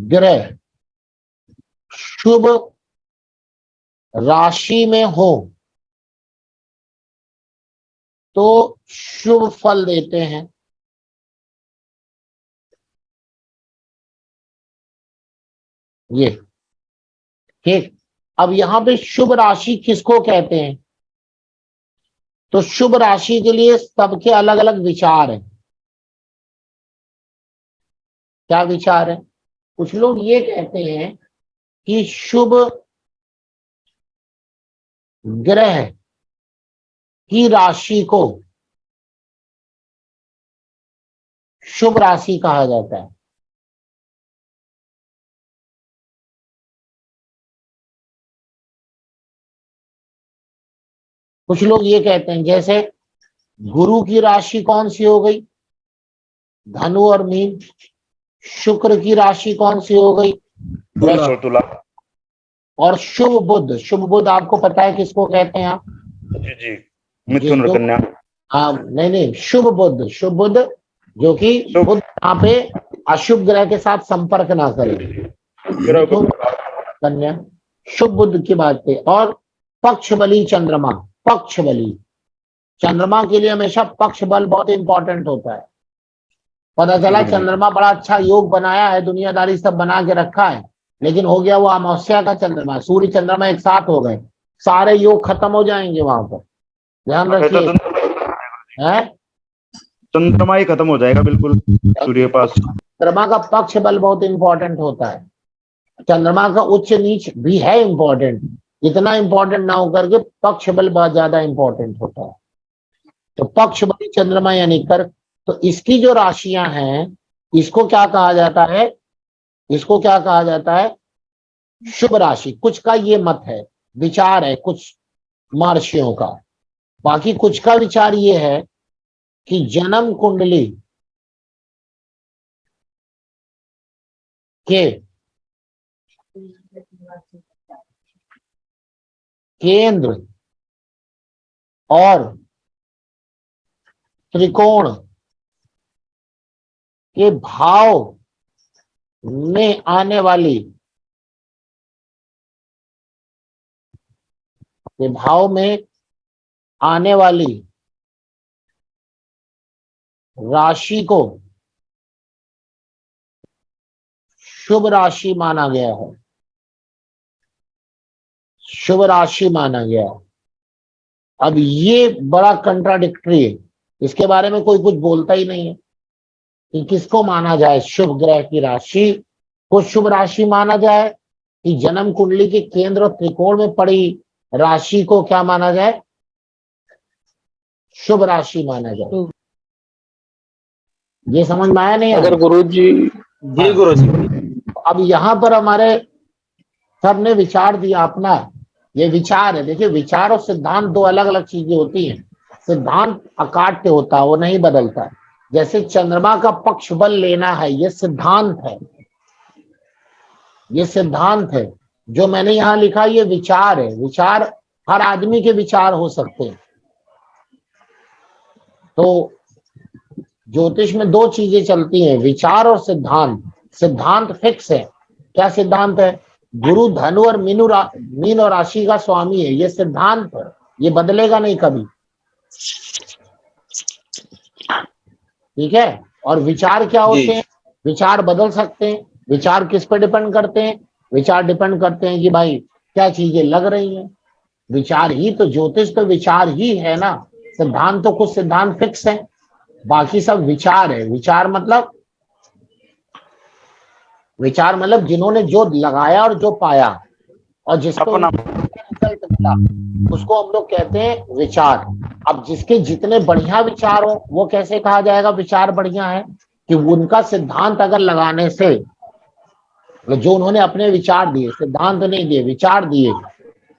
ग्रह शुभ राशि में हो तो शुभ फल देते हैं। ये ठीक। अब यहां पे शुभ राशि किसको कहते हैं, तो शुभ राशि के लिए सबके अलग अलग विचार हैं। क्या विचार है, कुछ लोग ये कहते हैं कि शुभ ग्रह की राशि को शुभ राशि कहा जाता है। कुछ लोग ये कहते हैं जैसे गुरु की राशि कौन सी हो गई, धनु और मीन। शुक्र की राशि कौन सी हो गई, तुला। और शुभ बुध आपको पता है किसको कहते हैं आप, जी मिथुन और कन्या। हाँ नहीं शुभ बुध जो कि बुध यहाँ पे अशुभ ग्रह के साथ संपर्क ना करे, कन्या शुभ बुध की बात पे। और पक्ष बली चंद्रमा, पक्ष बली चंद्रमा के लिए हमेशा पक्ष बल बहुत इंपॉर्टेंट होता है। पता चला चंद्रमा बड़ा अच्छा योग बनाया है, दुनियादारी सब बना के रखा है, लेकिन हो गया वो अमावस्या का चंद्रमा, सूर्य चंद्रमा एक साथ हो गए, सारे योग खत्म हो जाएंगे वहां पर, ध्यान रखिए। है चंद्रमा ही खत्म हो जाएगा बिल्कुल सूर्य के पास। चंद्रमा का पक्ष बल बहुत इंपॉर्टेंट होता है, चंद्रमा का उच्च नीच भी है इंपॉर्टेंट, इतना इंपॉर्टेंट ना होकर के पक्ष बल बहुत ज्यादा इंपॉर्टेंट होता है। तो पक्ष बल चंद्रमा यानी कर्क, तो इसकी जो राशियां हैं इसको क्या कहा जाता है, इसको क्या कहा जाता है, शुभ राशि। कुछ का ये मत है, विचार है कुछ महर्षियों का, बाकी कुछ का विचार ये है कि जन्म कुंडली के केंद्र और त्रिकोण के भाव में आने वाली, के भाव में आने वाली राशि को शुभ राशि माना गया है, शुभ राशि माना गया है। अब ये बड़ा कंट्राडिक्टरी है, इसके बारे में कोई कुछ बोलता ही नहीं है कि किसको माना जाए, शुभ ग्रह की राशि को शुभ राशि माना जाए कि जन्म कुंडली के केंद्र और त्रिकोण में पड़ी राशि को क्या माना जाए, शुभ राशि माना जाए। ये समझ में आया नहीं? अगर गुरुजी, जी गुरुजी। अब यहाँ पर हमारे सबने विचार दिया अपना, ये विचार है। देखिए विचार और सिद्धांत दो अलग अलग चीजें होती हैं। सिद्धांत अकाट्य होता है, वो नहीं बदलता। जैसे चंद्रमा का पक्ष बल लेना है, ये सिद्धांत है, ये सिद्धांत है। जो मैंने यहाँ लिखा ये विचार है। विचार हर आदमी के विचार हो सकते हैं। तो ज्योतिष में दो चीजें चलती हैं, विचार और सिद्धांत। सिद्धांत फिक्स है। क्या सिद्धांत है? गुरु धनु और मीन और राशि का स्वामी है, ये सिद्धांत है, ये बदलेगा नहीं कभी। ठीक है। और विचार क्या होते हैं? विचार बदल सकते हैं। विचार किस पे डिपेंड करते हैं? विचार डिपेंड करते हैं कि भाई क्या चीजें लग रही हैं। विचार ही तो, ज्योतिष तो विचार ही है ना। सिद्धांत तो कुछ सिद्धांत फिक्स है, बाकी सब विचार है। विचार मतलब जिन्होंने जो लगाया और जो पाया और जिसको रिजल्ट मिला उसको हम लोग कहते हैं विचार। अब जिसके जितने बढ़िया विचार हो वो कैसे कहा जाएगा विचार बढ़िया है? कि उनका सिद्धांत अगर लगाने से, जो उन्होंने अपने विचार दिए, सिद्धांत नहीं दिए, विचार दिए,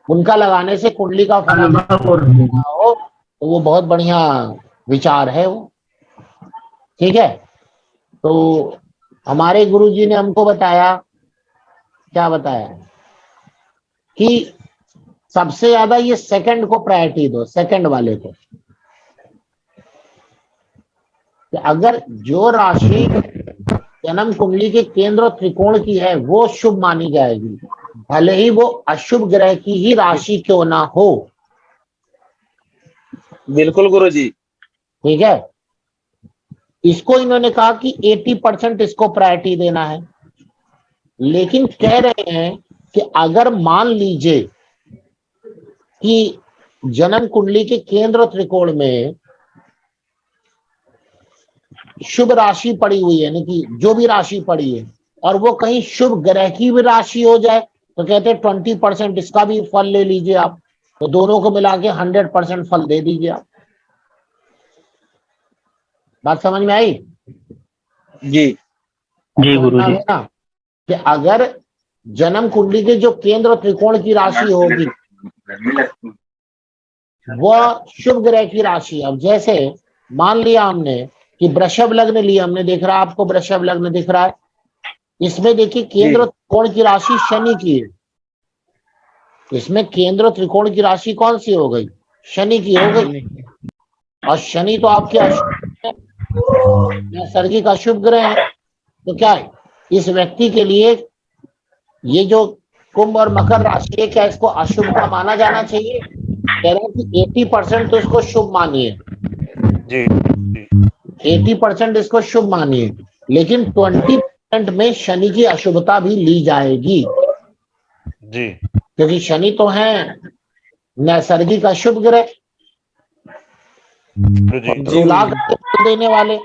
उनका लगाने से कुंडली का फल हो तो वो बहुत बढ़िया विचार है वो। ठीक है। तो हमारे गुरुजी ने हमको बताया, क्या बताया कि सबसे ज्यादा ये सेकंड को प्रायोरिटी दो, सेकंड वाले को। कि अगर जो राशि जन्म कुंडली के केंद्र और त्रिकोण की है वो शुभ मानी जाएगी, भले ही वो अशुभ ग्रह की ही राशि क्यों ना हो। बिल्कुल गुरुजी। ठीक है। इसको इन्होंने कहा कि 80% इसको प्रायोरिटी देना है। लेकिन कह रहे हैं कि अगर मान लीजिए कि जन्म कुंडली के केंद्र त्रिकोण में शुभ राशि पड़ी हुई है, यानी कि जो भी राशि पड़ी है, और वो कहीं शुभ ग्रह की भी राशि हो जाए तो कहते हैं 20% इसका भी फल ले लीजिए आप, तो दोनों को मिला के 100% फल दे दीजिए आप। बात समझ में आई? जी जी गुरुजी। ना कि अगर जन्म कुंडली के जो केंद्र त्रिकोण की राशि होगी वह शुभ ग्रह की राशि। अब जैसे मान लिया हमने कि वृषभ लग्न लिया, हमने देख रहा है आपको वृषभ लग्न दिख रहा है, इसमें देखिए केंद्र त्रिकोण की राशि शनि की है। इसमें केंद्र त्रिकोण की राशि कौन सी हो गई? शनि की हो गई। और शनि तो आपके नैसर्गिक अशुभ ग्रह है। तो क्या है इस व्यक्ति के लिए ये जो कुंभ और मकर राशि है, क्या इसको अशुभ का माना जाना चाहिए? कह रहे हैं कि 80% तो इसको शुभ मानिए जी। 80% इसको शुभ मानिए, लेकिन 20% में शनि की अशुभता भी ली जाएगी। जी क्योंकि शनि तो है नैसर्गिक अशुभ ग्रह, गुरुजी। और जी रुला गुरुजी। करके फल देने वाले।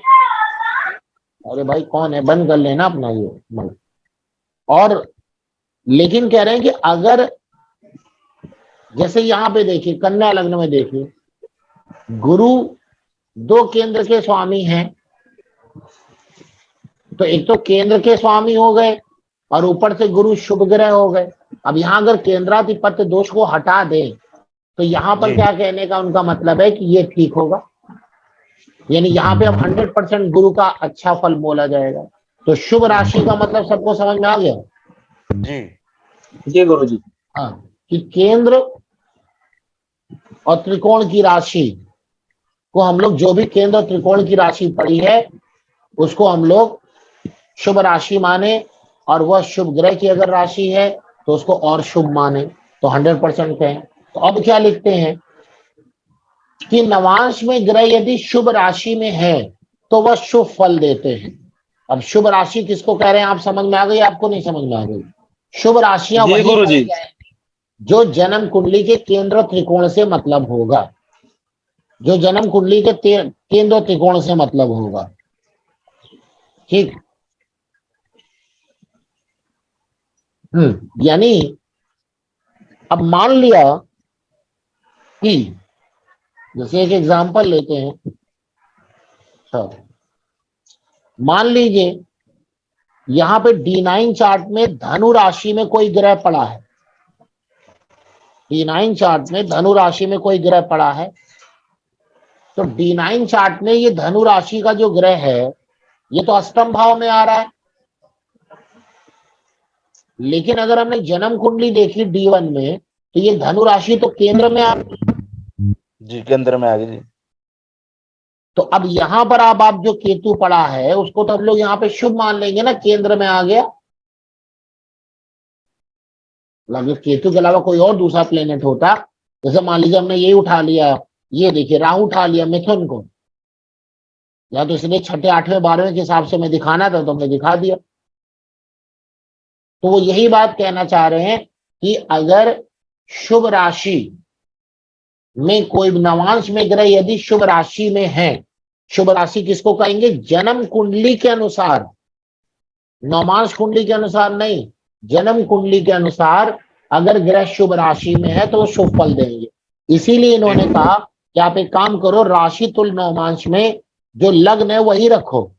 अरे भाई कौन है, बंद कर लेना अपना ये मन। और लेकिन कह रहे हैं कि अगर जैसे यहाँ पे देखिए कन्या लग्न में देखिए, गुरु 2 केंद्र के स्वामी हैं, तो एक तो केंद्र के स्वामी हो गए और ऊपर से गुरु शुभ ग्रह हो गए। अब यहाँ अगर केंद्राधिपत्य दोष को हटा दें तो यहाँ पर जी। क्या कहने का उनका मतलब है कि ये ठीक होगा, यानी यहाँ पे अब 100% गुरु का अच्छा फल बोला जाएगा। तो शुभ राशि का मतलब सबको समझ में आ गया। जी जी गुरुजी। हाँ, कि केंद्र और त्रिकोण की राशि को हम लोग, जो भी केंद्र और त्रिकोण की राशि पड़ी है उसको हम लोग शुभ राशि माने, और वह शुभ ग्रह की अगर राशि है तो उसको और शुभ माने, तो 100% कहें। तो अब क्या लिखते हैं कि नवांश में ग्रह यदि शुभ राशि में है तो वह शुभ फल देते हैं। अब शुभ राशि किसको कह रहे हैं, आप समझ में आ गई, आपको नहीं समझ में आ गई? शुभ राशियां जी वही गुरुजी। कही जाएंगी जो जन्म कुंडली के केंद्र त्रिकोण से मतलब होगा, जो जन्म कुंडली के केंद्र त्रिकोण से मतलब होगा। ठीक। यानी अब मान लिया कि जैसे एक एग्जांपल लेते हैं, तो मान लीजिए यहां पे D9 चार्ट में धनु राशि में कोई ग्रह पड़ा है, D9 चार्ट में धनु राशि में कोई ग्रह पड़ा है, तो D9 चार्ट में ये धनु राशि का जो ग्रह है ये तो अष्टम भाव में आ रहा है। लेकिन अगर हमने जन्म कुंडली देखी D1 में तो ये धनु राशि तो केंद्र में आ रही। जी केंद्र में आ गई जी। तो अब यहां पर आप जो केतु पड़ा है उसको तो हम लोग यहाँ पे शुभ मान लेंगे ना, केंद्र में आ गया। मतलब केतु के अलावा कोई और दूसरा प्लेनेट होता, जैसे मान लीजिए हमने यही उठा लिया, ये देखिए राहु उठा लिया मिथुन को, या तो इसलिए छठे 8वें 12वें के हिसाब से मैं दिखाना था तो हमने दिखा दिया। तो वो यही बात कहना चाह रहे हैं कि अगर शुभ राशि में कोई नवांश में ग्रह यदि शुभ राशि में है, शुभ राशि किसको कहेंगे, जन्म कुंडली के अनुसार, नवमांश कुंडली के अनुसार नहीं, जन्म कुंडली के अनुसार अगर ग्रह शुभ राशि में है तो वो शुभ फल देंगे। इसीलिए इन्होंने कहा कि आप एक काम करो, राशि तुल्य नवमांश में जो लग्न है वही रखो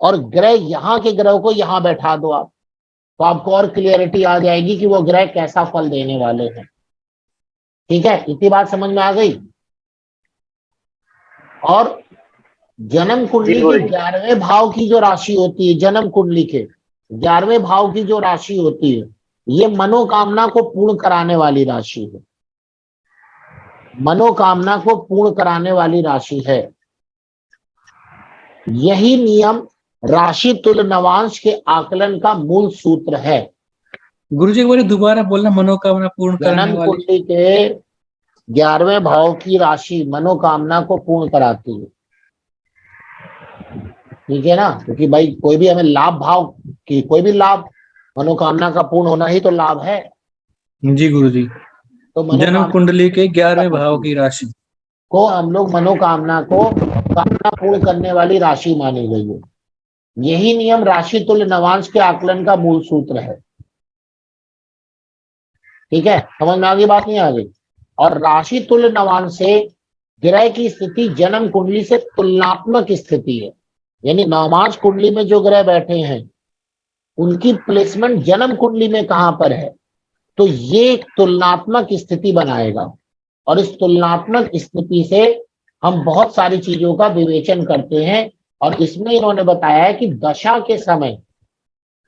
और ग्रह यहाँ के ग्रह को यहाँ बैठा दो आप, तो आपको और क्लियरिटी आ जाएगी कि वो ग्रह कैसा फल देने वाले हैं। ठीक है, इतनी बात समझ में आ गई। और जन्म कुंडली के 11वें भाव की जो राशि होती है, जन्म कुंडली के 11वें भाव की जो राशि होती है, ये मनोकामना को पूर्ण कराने वाली राशि है, मनोकामना को पूर्ण कराने वाली राशि है। यही नियम राशि तुल्य नवांश के आकलन का मूल सूत्र है। गुरुजी एक बार दोबारा बोलना, मनोकामना पूर्ण करने जन्म वाली। कुंडली के 11वें भाव की राशि मनोकामना को पूर्ण कराती है। ठीक है ना, क्योंकि भाई कोई भी हमें लाभ भाव की कोई भी लाभ, मनोकामना का पूर्ण होना ही तो लाभ है। जी गुरुजी। तो जन्म मनोकामना कुंडली के 11वें भाव की राशि को हम लोग मनोकामना को कामना पूर्ण करने वाली राशि मानी गई है। यही नियम राशि तुल्य नवांश के आकलन का मूल सूत्र है। ठीक है, समझ में आ गई, बात नहीं आ गई? और राशि तुल्य नवांश से ग्रह की स्थिति जन्म कुंडली से तुलनात्मक स्थिति है, यानी नवमांश कुंडली में जो ग्रह बैठे हैं उनकी प्लेसमेंट जन्म कुंडली में कहां पर है, तो ये एक तुलनात्मक स्थिति बनाएगा। और इस तुलनात्मक स्थिति से हम बहुत सारी चीजों का विवेचन करते हैं, और इसमें इन्होंने बताया है कि दशा के समय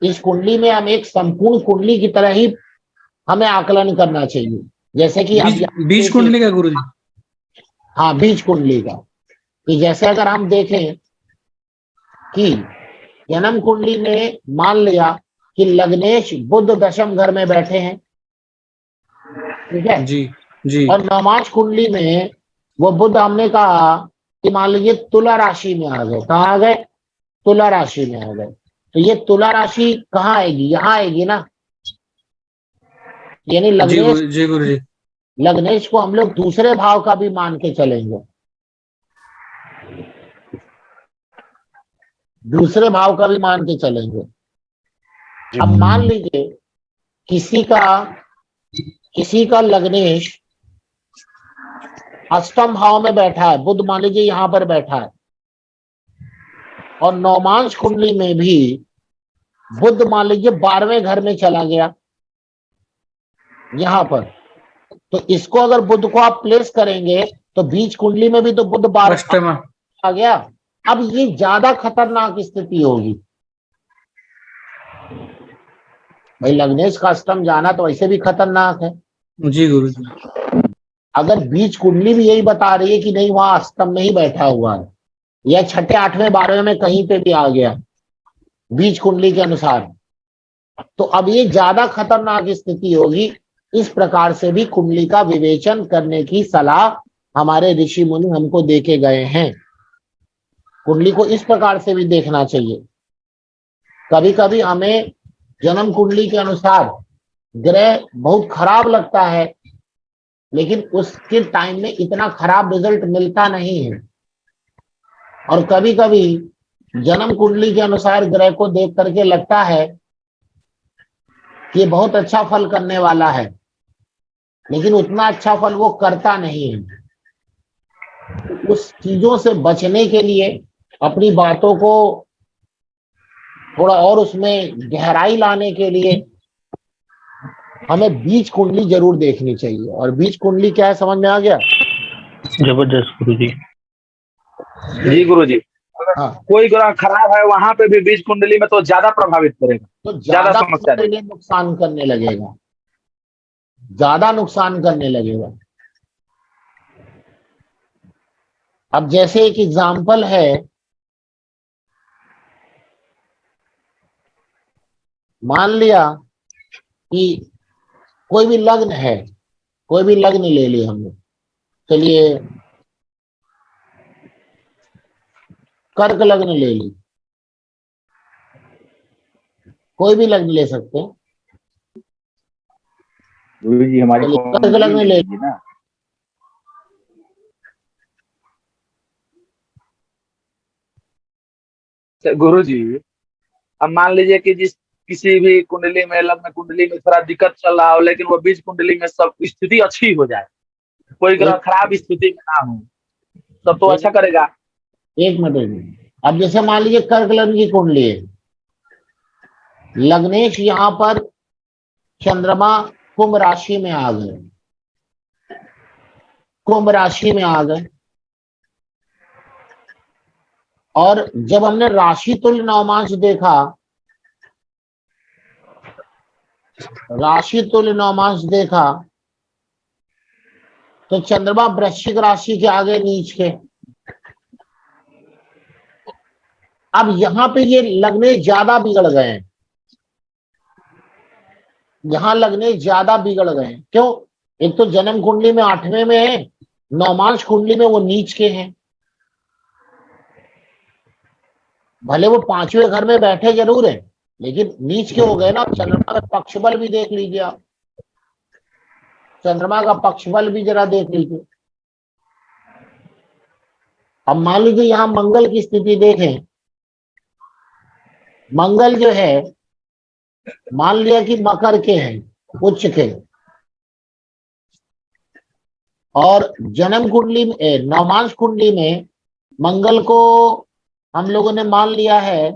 इस कुंडली में हम एक संपूर्ण कुंडली की तरह ही हमें आकलन करना चाहिए। जैसे कि बीज कुंडली का गुरुजी। हाँ, बीज कुंडली का, कि जैसे अगर हम देखें कि जन्म कुंडली में मान लिया कि लग्नेश बुध दशम घर में बैठे हैं, ठीक है जी जी। और नवमांश कुंडली में वो बुध, हमने कहा कि मान लीजिए तुला राशि में आ गए, कहाँ आ गए, तुला राशि में आ गए, तो ये तुला राशि कहाँ आएगी, यहाँ आएगी ना। यानी जी लग्नेश, जी गुरु जी। लग्नेश को हम लोग दूसरे भाव का भी मान के चलेंगे, दूसरे भाव का भी मान के चलेंगे। अब मान लीजिए किसी का लग्नेश अष्टम भाव में बैठा है, बुध मान लीजिए यहां पर बैठा है, और नवमांश कुंडली में भी बुध मान लीजिए 12वें घर में चला गया यहां पर, तो इसको अगर बुध को आप प्लेस करेंगे तो बीच कुंडली में भी तो बुध 12 अष्टम। आ गया। अब ये ज्यादा खतरनाक स्थिति होगी भाई, लग्नेश का अष्टम जाना तो वैसे भी खतरनाक है। जी गुरु जी। अगर बीच कुंडली भी यही बता रही है कि नहीं वहां अष्टम में ही बैठा हुआ है, या छठे 8वें 12वें में कहीं पे भी आ गया बीच कुंडली के अनुसार, तो अब ये ज्यादा खतरनाक स्थिति होगी। इस प्रकार से भी कुंडली का विवेचन करने की सलाह हमारे ऋषि मुनि हमको देके गए हैं। कुंडली को इस प्रकार से भी देखना चाहिए। कभी कभी हमें जन्म कुंडली के अनुसार ग्रह बहुत खराब लगता है, लेकिन उसके टाइम में इतना खराब रिजल्ट मिलता नहीं है। और कभी कभी जन्म कुंडली के अनुसार ग्रह को देख करके लगता है कि बहुत अच्छा फल करने वाला है, लेकिन उतना अच्छा फल वो करता नहीं है। उस चीजों से बचने के लिए, अपनी बातों को थोड़ा और उसमें गहराई लाने के लिए हमें बीज कुंडली जरूर देखनी चाहिए। और बीज कुंडली क्या है, समझ में आ गया? जबरदस्त गुरु जी। जी गुरु जी। हाँ, कोई ग्रह खराब है वहां पे भी बीज कुंडली में तो ज्यादा प्रभावित करेगा, तो ज्यादा ज्यादा समस्या हमारे लिए नुकसान करने लगेगा, ज्यादा नुकसान करने लगेगा। अब जैसे एक एग्जाम्पल है, मान लिया कि कोई भी लग्न है, कोई भी लग्न ले लिया हमने, चलिए कर्क लग्न ले ली, कोई भी लग्न ले सकते हैं। गुरु जी हमारी चलिए कर्क लग्न ले ली। ना गुरु जी, अब मान लीजिए कि जिस किसी भी कुंडली में, लग्न कुंडली में थोड़ा दिक्कत चल रहा हो, लेकिन वो बीज कुंडली में सब स्थिति अच्छी हो जाए, कोई ग्रह खराब स्थिति में ना हो, तब तो अच्छा करेगा। एक मिनट, अब जैसे मान लीजिए कर्क लग्न की कुंडली है, लग्नेश यहां पर चंद्रमा कुंभ राशि में आ गए, कुंभ राशि में आ गए, और जब हमने राशि तुल्य नवमांश देखा, राशि तुल्य नवमांश देखा, तो चंद्रमा वृश्चिक राशि के आगे नीच के। अब यहां पे ये लगने ज्यादा बिगड़ गए हैं, यहां लगने ज्यादा बिगड़ गए हैं। क्यों? एक तो जन्म कुंडली में 8वें में है, नवमांश कुंडली में वो नीच के हैं। भले वो 5वें घर में बैठे जरूर है, लेकिन नीच के हो गए ना। चंद्रमा का पक्ष बल भी देख लीजिए आप, चंद्रमा का पक्ष बल भी जरा देख लीजिए। अब मान लीजिए यहां मंगल की स्थिति देखें, मंगल जो है मान लिया कि मकर के हैं, उच्च के, और जन्म कुंडली में, नवमांश कुंडली में मंगल को हम लोगों ने मान लिया है,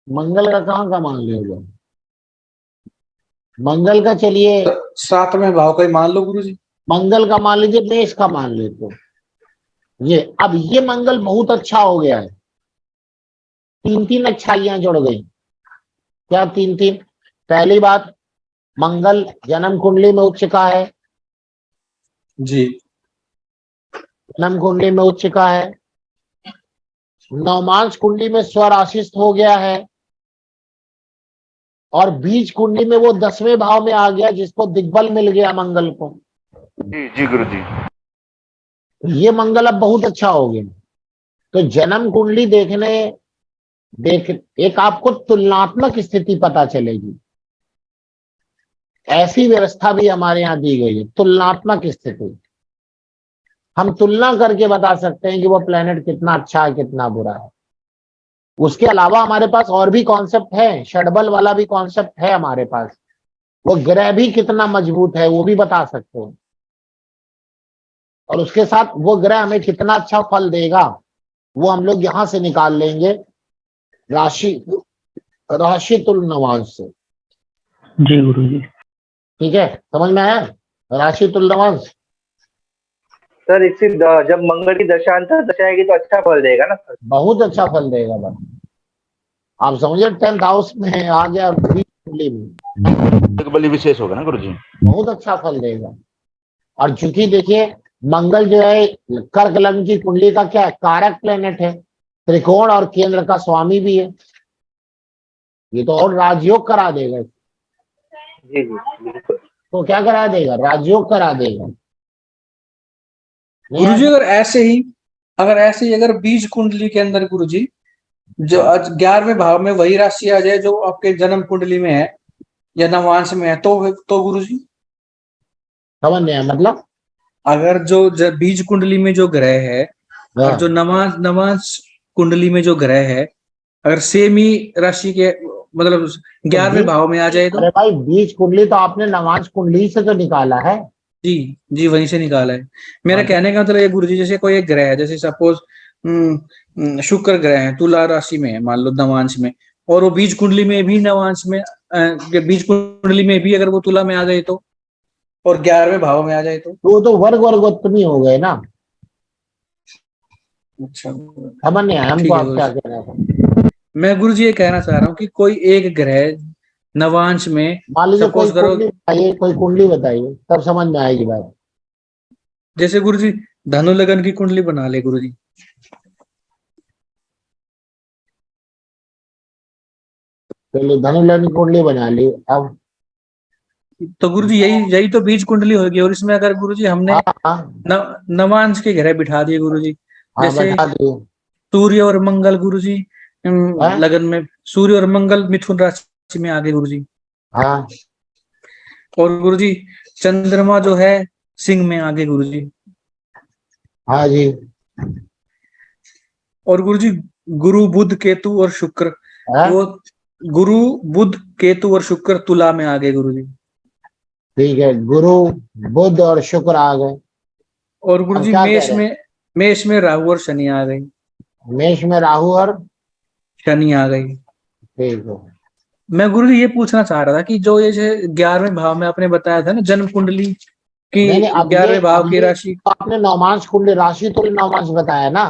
मंगल का कहां का मान लिया? मंगल का चलिए 7वें भाव का ही मान लो गुरु जी। मंगल का मान लीजिए, मेष का मान लेते हो। ये अब ये मंगल बहुत अच्छा हो गया है, 3-3 अच्छाइयां जुड़ गई। क्या 3-3? पहली बात, मंगल जन्म कुंडली में उच्च का है, जी। जन्म कुंडली में उच्च का है, नवमांश कुंडली में स्वराशिस्थ हो गया है, और बीज कुंडली में वो 10वें भाव में आ गया, जिसको दिग्बल मिल गया मंगल को। जी जी गुरु जी। ये मंगल अब बहुत अच्छा हो गया। तो जन्म कुंडली देखने देख, एक आपको तुलनात्मक स्थिति पता चलेगी। ऐसी व्यवस्था भी हमारे यहाँ दी गई है, तुलनात्मक स्थिति। हम तुलना करके बता सकते हैं कि वो प्लेनेट कितना अच्छा है, कितना बुरा है। उसके अलावा हमारे पास और भी कॉन्सेप्ट है, षडबल वाला भी कॉन्सेप्ट है हमारे पास। वो ग्रह भी कितना मजबूत है वो भी बता सकते हैं, और उसके साथ वो ग्रह हमें कितना अच्छा फल देगा वो हम लोग यहां से निकाल लेंगे, राशि तुल्य नवांश से। जी गुरुजी। ठीक है, समझ में आया? राशि तुल्य नवांश। सर इससे जब मंगल की दशा अंतर दशा आएगी तो अच्छा फल देगा ना सर? बहुत अच्छा फल देगा बस। आप समझे 10th हाउस में आ गया, कुंडली में बलि विशेष होगा ना गुरुजी? बहुत अच्छा फल देगा। और चूंकि देखिए मंगल जो है कर्क लग्न की कुंडली का क्या है, कारक प्लेनेट है, त्रिकोण और केंद्र का स्वामी भी है। ये तो और राजयोग करा देगा। जी जी बिल्कुल। तो क्या करा देगा? राजयोग करा देगा। गुरुजी अगर ऐसे ही अगर बीज कुंडली के अंदर गुरुजी जो 11वें भाव में वही राशि आ जाए जो आपके जन्म कुंडली में है या नवांश में है, तो गुरुजी समझ नहीं आया मतलब? अगर जो बीज कुंडली में जो ग्रह है और जो नवांश कुंडली में जो ग्रह है, अगर सेम ही राशि के मतलब 11वें भाव में आ जाए तो? अरे भाई, बीज कुंडली तो आपने नवांश कुंडली से तो निकाला है। जी जी, वहीं से निकाला है। मेरा कहने का मतलब ये गुरुजी, जैसे कोई एक ग्रह है, जैसे सपोज शुक्र ग्रह है, तुला राशि में है मान लो नवांश में, और वो बीज कुंडली में भी नवांश में बीज कुंडली में भी अगर वो तुला में आ जाए तो, और 11वें भाव में आ जाए तो? वो तो वर्गोत्तमी हो गए ना। अच्छा, समझ नहीं आया हमको ठीक है आप क्या गुरुजी। कह रहे हैं। मैं गुरुजी ये कहना चाह रहा हूँ कि कोई एक ग्रह नवांश में, मान लीजिए कोई सपोज करो, कुंडली बताइए, कोई कुंडली बताइए, तब समझ में आएगी बात। जैसे गुरुजी धनु लगन की कुंडली बना ले गुरुजी, चलिए धनु लग्न की कुंडली बना ली। अब तो गुरुजी यही तो बीज कुंडली होगी। और इसमें अगर गुरुजी हमने हाँ हाँ नवांश के ग्रह बिठा दिए गुरुजी, हाँ, जैसे बैठा दिए। सूर्य और मंगल गुरुजी हैं? लगन में, सूर्य और मंगल मिथुन राशि में आ गए गुरुजी, हाँ और गुरुजी चंद्रमा जो है सिंह में आ गए गुरुजी, हाँ जी। और गुरुजी गुरु बुध केतु और शुक्र, हैं? वो गुरु बुध केतु और शुक्र तुला में आ गए गुरुजी, ठीक है, गुरु बुध और शुक्र आ गए। और अब गुरुजी क्या कह रहे हैं? मेष में राहु और शनि आ गए, मेष में राहु और शनि आ गई। ठीक है। मैं गुरुजी ये पूछना चाह रहा था कि जो ये 11वें भाव में आपने बताया था ना जन्म कुंडली की, नहीं नहीं, 11वें भाव की राशि, तो आपने नवमांश कुंडली राशि तुल्य नवमांश बताया ना।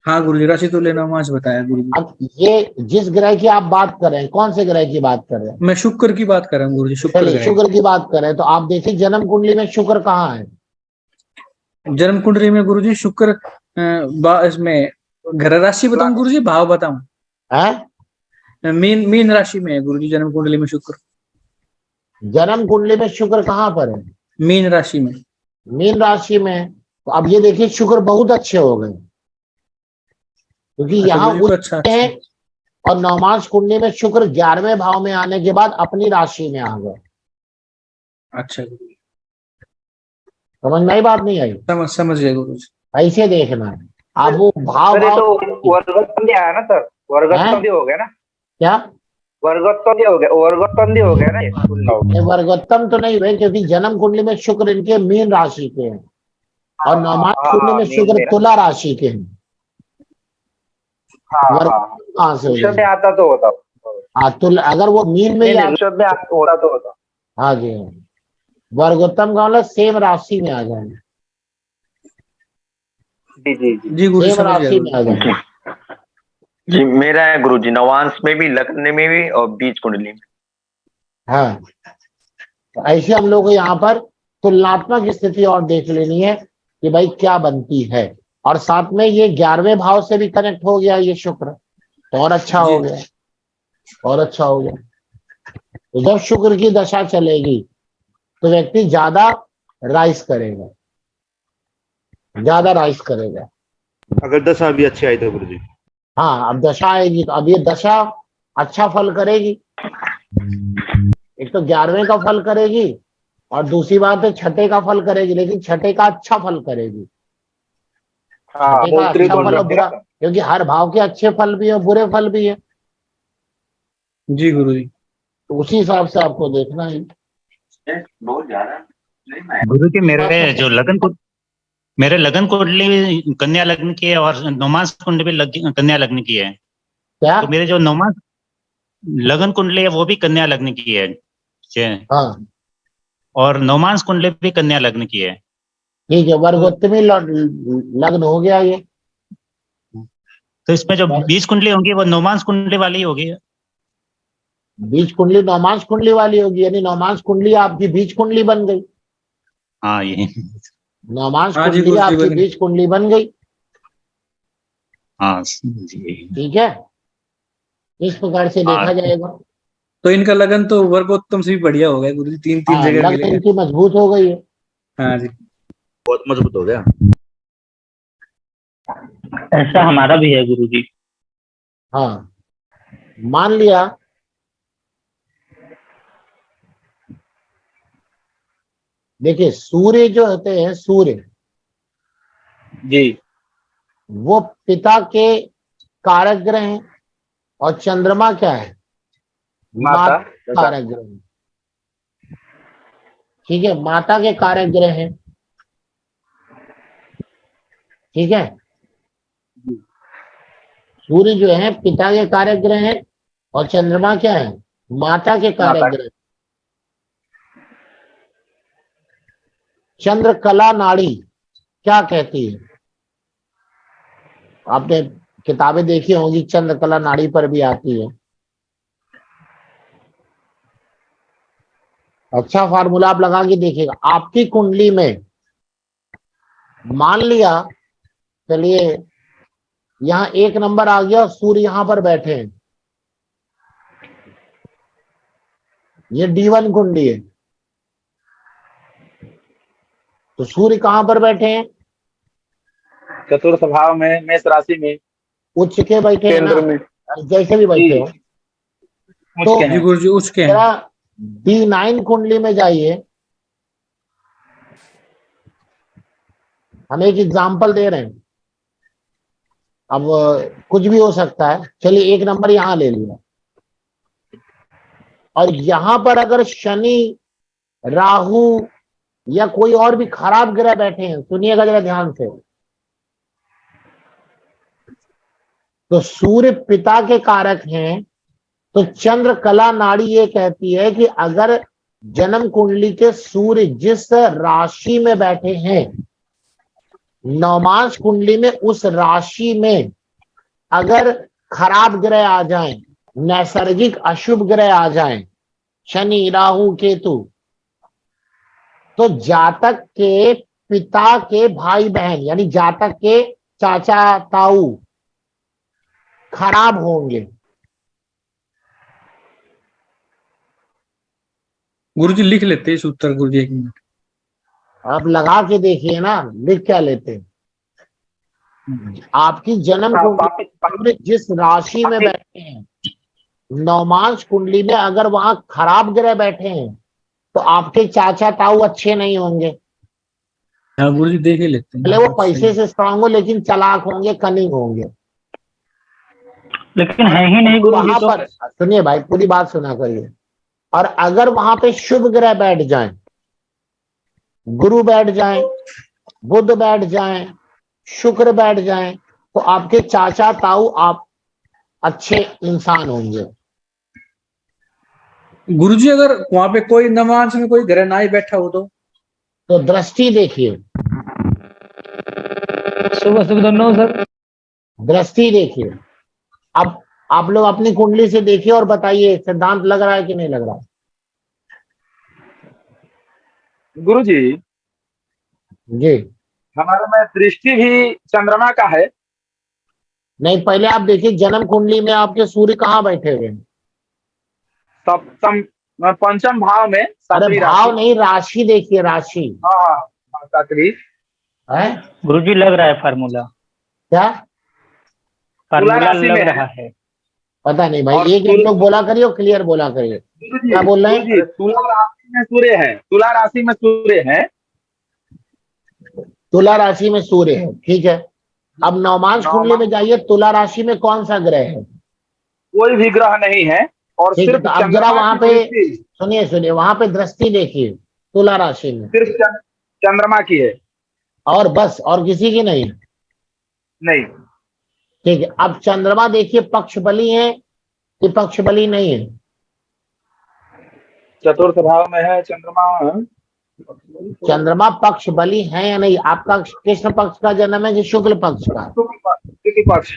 हाँ गुरुजी राशि तुल्य नवमांश बताया गुरुजी। अब ये जिस ग्रह की आप बात कर रहे हैं, कौन से ग्रह की बात कर रहे हैं? मैं शुक्र की बात कर रहा हूँ गुरुजी, शुक्र चलिए ग्रह। शुक्र की बात कर रहे हैं, तो आप देखिए जन्म कुंडली में शुक्र कहाँ है? जन्म कुंडली में गुरुजी शुक्र इसमें घर राशि बताऊं गुरुजी, भाव बताऊं? हैं? मीन राशि में है गुरुजी जन्म कुंडली में शुक्र, जन्म कुंडली में शुक्र कहाँ पर है? मीन राशि में। मीन राशि में। तो अब ये देखिए शुक्र बहुत अच्छे हो गए, क्योंकि अच्छा यहाँ गुरुजी, तो उच्च अच्छा है। अच्छा। और नवमांश कुंडली में शुक्र 11वें भाव में आने के बाद अपनी राशि में आ गए। अच्छा गुरुजी, समझ में आई बात? नहीं आई? समझ गए गुरुजी। ऐसे देखना है। अब वो भाव सर ये भाव तो वर्गोत्तम भी आया ना सर? वर्गोत्तम भी हो गया ना? क्या? वर्गोत्तम भी हो गया, वर्गोत्तम भी हो गया ना ये? ये वर्गोत्तम तो नहीं हुए, क्योंकि जन्म कुंडली में शुक्र इनके मीन राशि के हैं और नवमांश कुंडली में शुक्र तुला राशि के हैं। वर्गोत्तम कहाँ से हो ऋषभ में जाएगा? आता तो होता। हाँ, तुला अगर वो मीन में ही नहीं ऋषभ में होता तो होता। हाँ जी, वर्गोत्तम का मतलब सेम राशि में आ जाए, जी जी जी जी गुरुजी सेम समझ गया राशि में आ गुरुजी। जाए। जी मेरा है गुरुजी, नवांश में भी, लग्न में भी और बीज कुंडली में। हाँ, तो ऐसे हम लोग को यहाँ पर तुलनात्मक स्थिति और देख लेनी है कि भाई क्या बनती है। और साथ में ये 11वें भाव से भी कनेक्ट हो गया ये शुक्र, तो और अच्छा हो गया, और अच्छा हो गया। तो जब शुक्र की दशा चलेगी तो व्यक्ति ज्यादा राइज करेगा, ज्यादा राइज करेगा। अगर दशा भी अच्छी आई तो गुरुजी? हाँ, अब दशा आएगी तो अब ये दशा अच्छा फल करेगी। एक तो 11वें का फल करेगी और दूसरी बात है छठे का फल करेगी, लेकिन छठे का अच्छा फल करेगी। हाँ, छठे का वो अच्छा त्रिकोण फल और लग बुरा, गया। क्योंकि हर भाव के अच्छे फल भी है बुरे फल भी है, जी गुरुजी। तो उसी हिसाब से आपको देखना है। गुरु जी, इस बात का मेरे लगन कुंडली कन्या लग्न की है और नौमांस कुंडली भी कन्या लग्न की है। क्या? तो मेरे जो नौमांस लगन कुंडली है वो भी कन्या लग्न की है हाँ और नौमांस कुंडली भी कन्या लग्न की है। ठीक है, वर्गोत्तमी लग्न हो गया ये। तो इसमें जो बीज कुंडली होगी वो नौमांस कुंडली वाली होगी। बीज कुंडली नौमांस कुंडली वाली होगी, यानी नौमांस कुंडली आपकी बीज कुंडली बन गई। हाँ, ये नौमांस हाँ जी कुंडली गुरुजी आपकी बन बीज कुंडली बन गई। हाँ जी। ठीक है, इस प्रकार से हाँ, देखा जाएगा। तो इनका लगन तो वर्गोत्तम से भी बढ़िया हो गया गुरुजी, 3-3 हाँ, जगह लग्न मिलेगा। इनकी मजबूत हो गई है। हाँ जी। बहुत मजबूत हो गया। ऐसा हमारा भी है गुरुजी। हाँ, मान लिया देखिए सूर्य जो होते हैं, सूर्य जी। वो पिता के कारक ग्रह हैं और चंद्रमा क्या है? माता माता कारक ग्रह है। ठीक है, माता के कारक ग्रह हैं। ठीक है, सूर्य जो है पिता के कारक ग्रह है और चंद्रमा क्या है? माता के कारक माता। ग्रह। चंद्रकला नाड़ी क्या कहती है? आपने किताबें देखी होंगी, चंद्रकला नाड़ी पर भी आती है। अच्छा फार्मूला आप लगा के देखिएगा आपकी कुंडली में। मान लिया, चलिए यहाँ 1 नंबर आ गया और सूर्य यहां पर बैठे हैं, ये D1 कुंडली है। तो सूर्य कहां पर बैठे हैं? चतुर्थ भाव में, मेष राशि में, उच्च के बैठे हैं ना, केंद्र में। जैसे भी बैठे जी। हो। उच्च तो के जी हैं। गुरुजी उच्च के हैं। जरा D9 कुंडली में जाइए, हम एक एग्जाम्पल दे रहे हैं, अब कुछ भी हो सकता है। चलिए 1 नंबर यहां ले लिया और यहां पर अगर शनि, राहु या कोई और भी खराब ग्रह बैठे हैं, सुनिएगा जरा ध्यान से। तो सूर्य पिता के कारक हैं, तो चंद्र कला नाड़ी ये कहती है कि अगर जन्म कुंडली के सूर्य जिस राशि में बैठे हैं, नवमांश कुंडली में उस राशि में अगर खराब ग्रह आ जाएं, नैसर्गिक अशुभ ग्रह आ जाएं, शनि, राहु, केतु, तो जातक के पिता के भाई बहन यानी जातक के चाचा ताऊ खराब होंगे। गुरुजी लिख लेते हैं इस उत्तर गुरुजी, 1 मिनट। आप लगा के देखिए ना, लिख क्या लेते हैं। आपकी जन्म कुंडली सूर्य जिस राशि में बैठे हैं, नवमांश कुंडली में अगर वहां खराब ग्रह बैठे हैं, तो आपके चाचा ताऊ अच्छे नहीं होंगे। हाँ गुरुजी देख ही लेते हैं। भले वो पैसे से स्ट्रांग हो, लेकिन चालाक होंगे, कनिंग होंगे। लेकिन है ही नहीं गुरुजी वहां तो। पर सुनिए भाई, पूरी बात सुना करिए। और अगर वहां पे शुभ ग्रह बैठ जाएं, गुरु बैठ जाएं, बुध बैठ जाएं, शुक्र बैठ जाएं, तो आपके चाचा ताऊ आप अच्छे इंसान होंगे। गुरुजी अगर वहां पे कोई नवांश में कोई ग्रह ना ही बैठा हो तो दृष्टि देखिए, सुबह सुबह दोनों सर। दृष्टि देखिए। अब आप लोग अपनी कुंडली से देखिए और बताइए सिद्धांत लग रहा है कि नहीं लग रहा। गुरुजी, जी हमारे में दृष्टि भी चंद्रमा का है। नहीं, पहले आप देखिए जन्म कुंडली में आपके सूर्य कहाँ बैठे हुए हैं? सप्तम, पंचम भाव में, अरे सातवीं भाव राशि। नहीं, राशि देखिए, राशि हाँ, सातवीं। है गुरुजी लग रहा है फार्मूला। क्या? तुला फार्मूला राशि लग में रहा है। है। पता नहीं और भाई, एक एक लोग बोला करिए और क्लियर बोला करिए। क्या बोल रहे हैं? गुरुजी, तुला राशि में सूर्य है, तुला राशि में सूर्य है। तुला राशि में सूर्य है, ठीक है। अब नवमांश कुंडली में जाइए, तुला राशि में कौन सा ग्रह है? कोई भी ग्रह नहीं है और ठीक है, सिर्फ तो अब जरा चंद्रमा वहां की पे दृष्टि, सुनिए सुनिए, वहां पे दृष्टि देखिए तुला राशि में, सिर्फ चंद्रमा की है, और बस, और किसी की नहीं। नहीं। ठीक है, अब चंद्रमा देखिए पक्ष बली है कि पक्ष बली नहीं है? चतुर्थ भाव में है चंद्रमा। चंद्रमा पक्ष बली है या नहीं? आपका कृष्ण पक्ष का जन्म है कि शुक्ल पक्ष का शुक्ल पक्ष,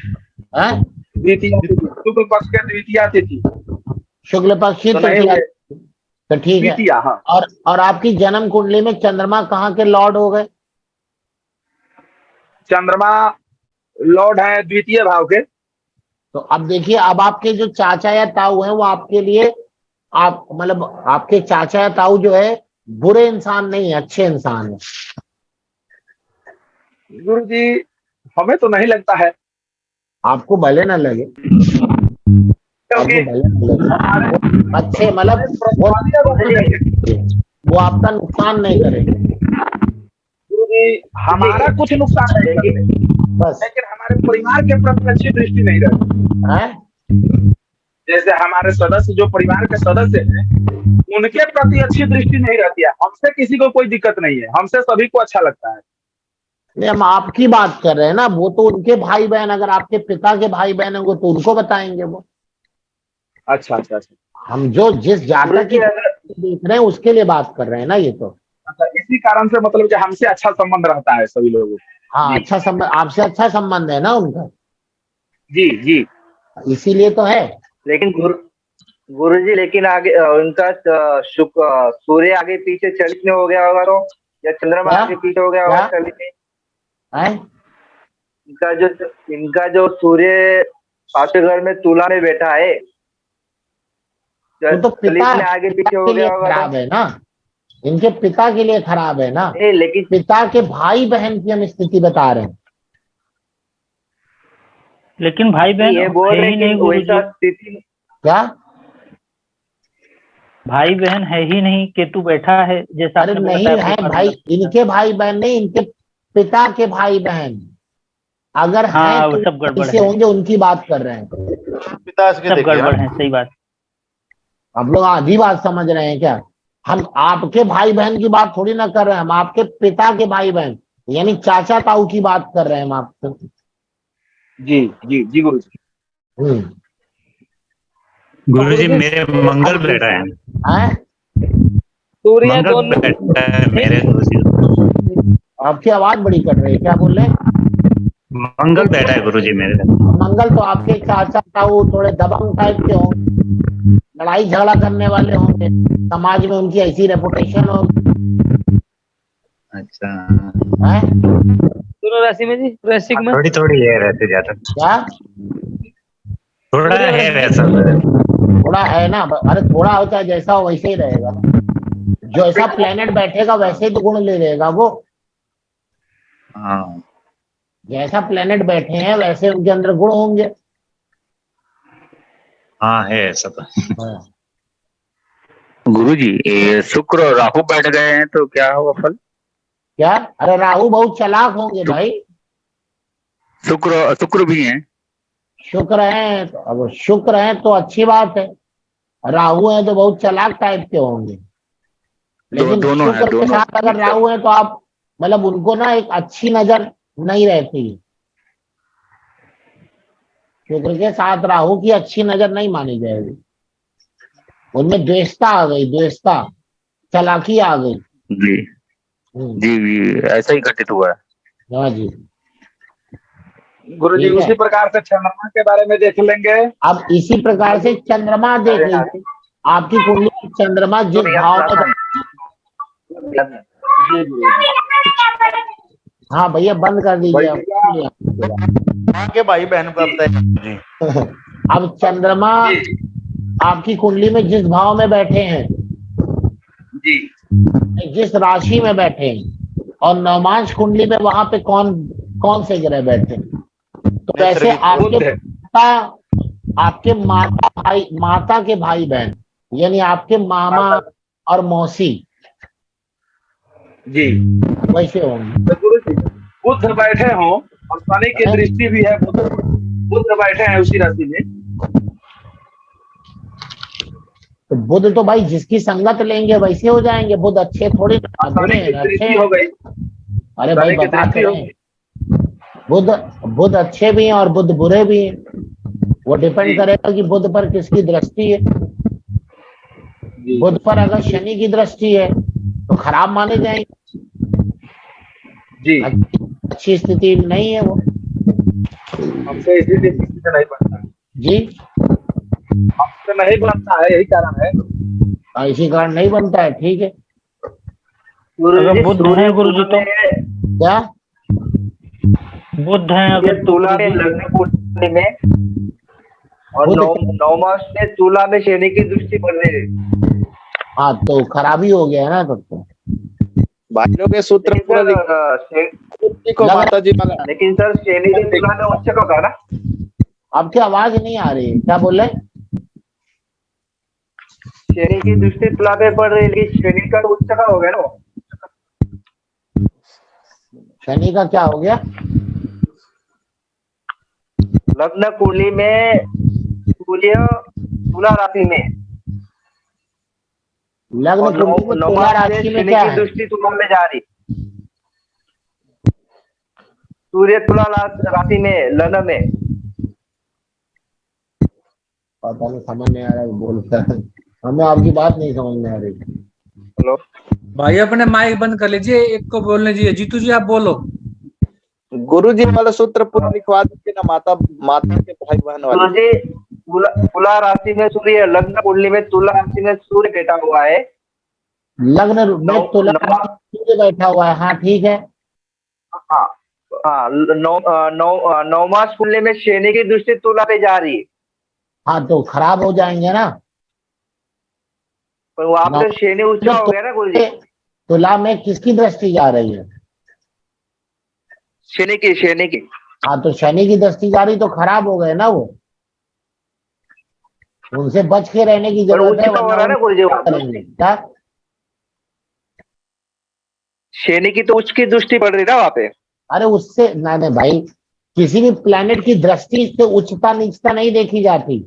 है? द्वितीया तिथि, शुक्ल पक्ष के द्वितीया तिथि, शुक्ल पक्ष ही तो नहीं तृतीया, हुए, तो ठीक है। द्वितीया, हाँ। और आपकी जन्म कुंडली में चंद्रमा कहाँ के लॉर्ड हो गए? चंद्रमा लॉर्ड है द्वितीय भाव के। तो अब देखिए, अब आपके जो चाचा या ताऊ हैं वो आपके लिए, आप मतलब आपके चाचा या ताऊ जो है बुरे इंसान नहीं है, अच्छे इंसान है। गुरुजी, हमें तो नहीं लगता है, आपको भले ना लगे, आपको क्योंकि भले ना लगे, अच्छे मतलब वो आपका नुकसान नहीं करेंगे। गुरुजी, हमारा कुछ नुकसान नहीं करेंगे, बस लेकिन हमारे परिवार के प्रति अच्छी दृष्टि नहीं रहती। है, जैसे हमारे सदस्य, जो परिवार के सदस्य हैं, उनके प्रति अच्छी दृष्टि नहीं रहती है। हमसे किसी को कोई दिक्कत नहीं है, हमसे सभी को अच्छा लगता है। नहीं हम आपकी बात कर रहे हैं ना, वो तो उनके भाई बहन, अगर आपके पिता के भाई बहन होंगे तो उनको बताएंगे वो। अच्छा अच्छा अच्छा। हम जो जिस जातक की देख रहे हैं उसके लिए बात कर रहे हैं ना, ये तो। अच्छा, इसी कारण से मतलब कि हमसे अच्छा संबंध रहता है सभी लोगों को। हाँ, जी। अच्छा संबंध, आपसे अच्छा संबंध है ना उनका, जी जी। इसीलिए तो है। लेकिन गुरुजी, लेकिन आगे उनका सूर्य आगे पीछे चलित में हो गया होगा, तो या चंद्रमा क्या? आगे पीछे हो गया होगा क्या? चलित में। हैं? इनका जो सूर्य पांचवें घर में तुला में बैठा है, वो तो चलित पिता में आगे पीछे हो के लिए गया होगा खराब तो। है ना, इनके पिता के लिए खराब है ना। नहीं, लेकिन पिता के भाई बहन की हम स्थिति बता रहे हैं। लेकिन भाई बहन ये बोल है रहे ही कि नहीं गुरुजी, वैसा स्थिति क्या? भाई बहन है ही नहीं, केतु बैठा है जैसा अरे आपने बोला नहीं था है आपके भाई, फार्मूला। इनके भाई बहन नहीं, इनके पिता के भाई बहन अगर हैं हाँ, वो तो सब गड़बड़ कैसे है, होंगे, उनकी बात कर रहे हैं। सब गड़बड़ है, सही बात। आप लोग आधी बात समझ रहे हैं क्या? हम आपके भाई बहन की बात थोड़ी ना कर रहे हैं, हम आपके पिता के भाई बहन यानी चाचा ताऊ की बात कर रहे हैं हम आपसे। जी जी जी गुरुजी। गुरुजी मेरे मंगल बैठा है, हैं? सूर्य मंगल दोनों बैठा है मेरे गुरुजी, आपकी आवाज बड़ी कट रही है, क्या बोल रहे हैं? मंगल बैठा है गुरुजी मेरे। मंगल तो आपके चाचा ताऊ थोड़े दबंग टाइप के होंगे, लड़ाई झगड़ा करने वाले होंगे, समाज में उनकी ऐसी रेपुटेशन होगी। अच्छा, हैं? दोनों राशि में जी, वृश्चिक में। थोड़ी थोड़ी है वैसे, ज्यादा क्या? थोड़ा है वैसा। थोड़ा है ना, अरे थोड़ा होता है, जैसा हो वैसे ही रहेगा। जैसा प्लेनेट बैठेगा वैसे ही तो गुण ले लेगा वो। हाँ जैसा प्लेनेट बैठे हैं वैसे उनके अंदर गुण होंगे। हाँ है ऐसा तो। हाँ। गुरुजी, ये शुक्र और राहु बैठ गए हैं तो क्या होगा फल? क्या? अरे राहु बहुत चालाक होंगे भाई। शुक्र भी हैं। शुक्र है, अब शुक्र है तो अच्छी बात है, राहु है तो बहुत चालाक टाइप के होंगे। लेकिन दोनों है, शुक्र के दोनों। साथ अगर राहु है तो आप मतलब उनको ना एक अच्छी नजर नहीं रहती। शुक्र के साथ राहु की अच्छी नजर नहीं मानी जाएगी, उनमें द्वेषता आ गई, द्वेषता, चालाकी आ गई। जी जी जी, ऐसा ही घटित हुआ है। हाँ जी। गुरुजी, ठीक है। उसी प्रकार से चंद्रमा के बारे में देख लेंगे। अब इसी प्रकार से चंद्रमा देख लीजिए, आपकी कुंडली में चंद्रमा जिस भाव में। हाँ भैया बंद कर दीजिए के भाई बहन को जी। अब चंद्रमा आपकी कुंडली में जिस भाव में बैठे हैं, जी, जिस राशि में बैठे हैं, और नवमांश कुंडली में वहां पे कौन कौन से ग्रह बैठे हैं, तो वैसे बुध है। आपके माता के भाई बहन यानी आपके मामा और मौसी जी वैसे होंगे। तो गुरु जी बुध बैठे हों और शनि की दृष्टि भी है, बुध बैठे हैं उसी राशि में, तो बुध तो भाई जिसकी संगत लेंगे वैसे हो जाएंगे। बुध अच्छे थोड़ी ना, बुरे शनि की हैं अच्छे दृष्टि हैं। हो गई, अरे भाई शनि की बता दृष्टि तो हो रहे हैं, गई। बुध अच्छे भी हैं और बुध बुरे भी हैं। वो डिपेंड जी करेगा कि बुध पर किसकी दृष्टि है। जी बुध पर अगर शनि की दृष्टि है तो खराब माने जाएंगे, जी अच्छी स्थिति नहीं है वो। हमसे इसी से नहीं बनता है, जी हमसे नहीं बनता है, यही कारण है। इसी कारण नहीं बनता है। ठीक है, अगर गुरुजी बुध सूर्य है गुरुजी तो क्या बुध है ये अगर तो तुला में गुरुजी लग्न कुंडली में और बुध नौ मास में तुला में शनि की दृष्टि पड़ रही है। हाँ तो खराबी हो गया है ना तब तो। भाइयों के सूत्र लेकिन पूरा सर को लग माता जी वाला लेकिन सर शनि तो तुला में उच्च होगा ना। आपकी आवाज नहीं आ रही है, क्या बोल रहे? शनि की दृष्टि तुला पे पड़ रही है लेकिन शनि का उच्च का हो गया ना वो। शनि का क्या हो गया? लग्न कुंडली में सूर्य तुला राशि में लग्न और कुंडली में नौ तुला मास राशि में में शनि क्या की है? दृष्टि तुला में जा रही। सूर्य तुला राशि में लग्न में। पता नहीं, समझ नहीं आ रहा है बोलता है। हमें आपकी बात नहीं समझ में आ रही। हेलो भाई अपने माइक बंद कर लीजिए, एक को बोलने दीजिए। जीतू जी आप बोलो। गुरु जी वाला सूत्र पूरा लिखवा दीजिए ना, माता के भाई बहन वाले। सूर्य तुला राशि में सूर्य, लग्न कुंडली में तुला राशि में सूर्य बैठा हुआ है। लग्न में तुला राशि में सूर्य बैठा हुआ है, हाँ ठीक है। हाँ हाँ नौ मास कुंडली में शनि की दृष्टि तुला पे जा रही है। हाँ तो खराब हो जाएंगे ना। पर वहां पे तो शनि ऊंचा हो गया ना गुरु जी। तुला में किसकी दृष्टि जा रही है? शनि की। हाँ तो शनि की दृष्टि जा रही तो खराब हो गए ना वो। उनसे बच के रहने की पर जरूरत उच्च है, का हो वरना रहा है ना गुरु जी। करेंगे क्या? शनि की तो उच्च की दृष्टि पड़ रही ना वहां पे। अरे उससे नहीं भाई, किसी भी प्लैनेट की दृष्टि से उच्चता नीचता नहीं देखी जाती।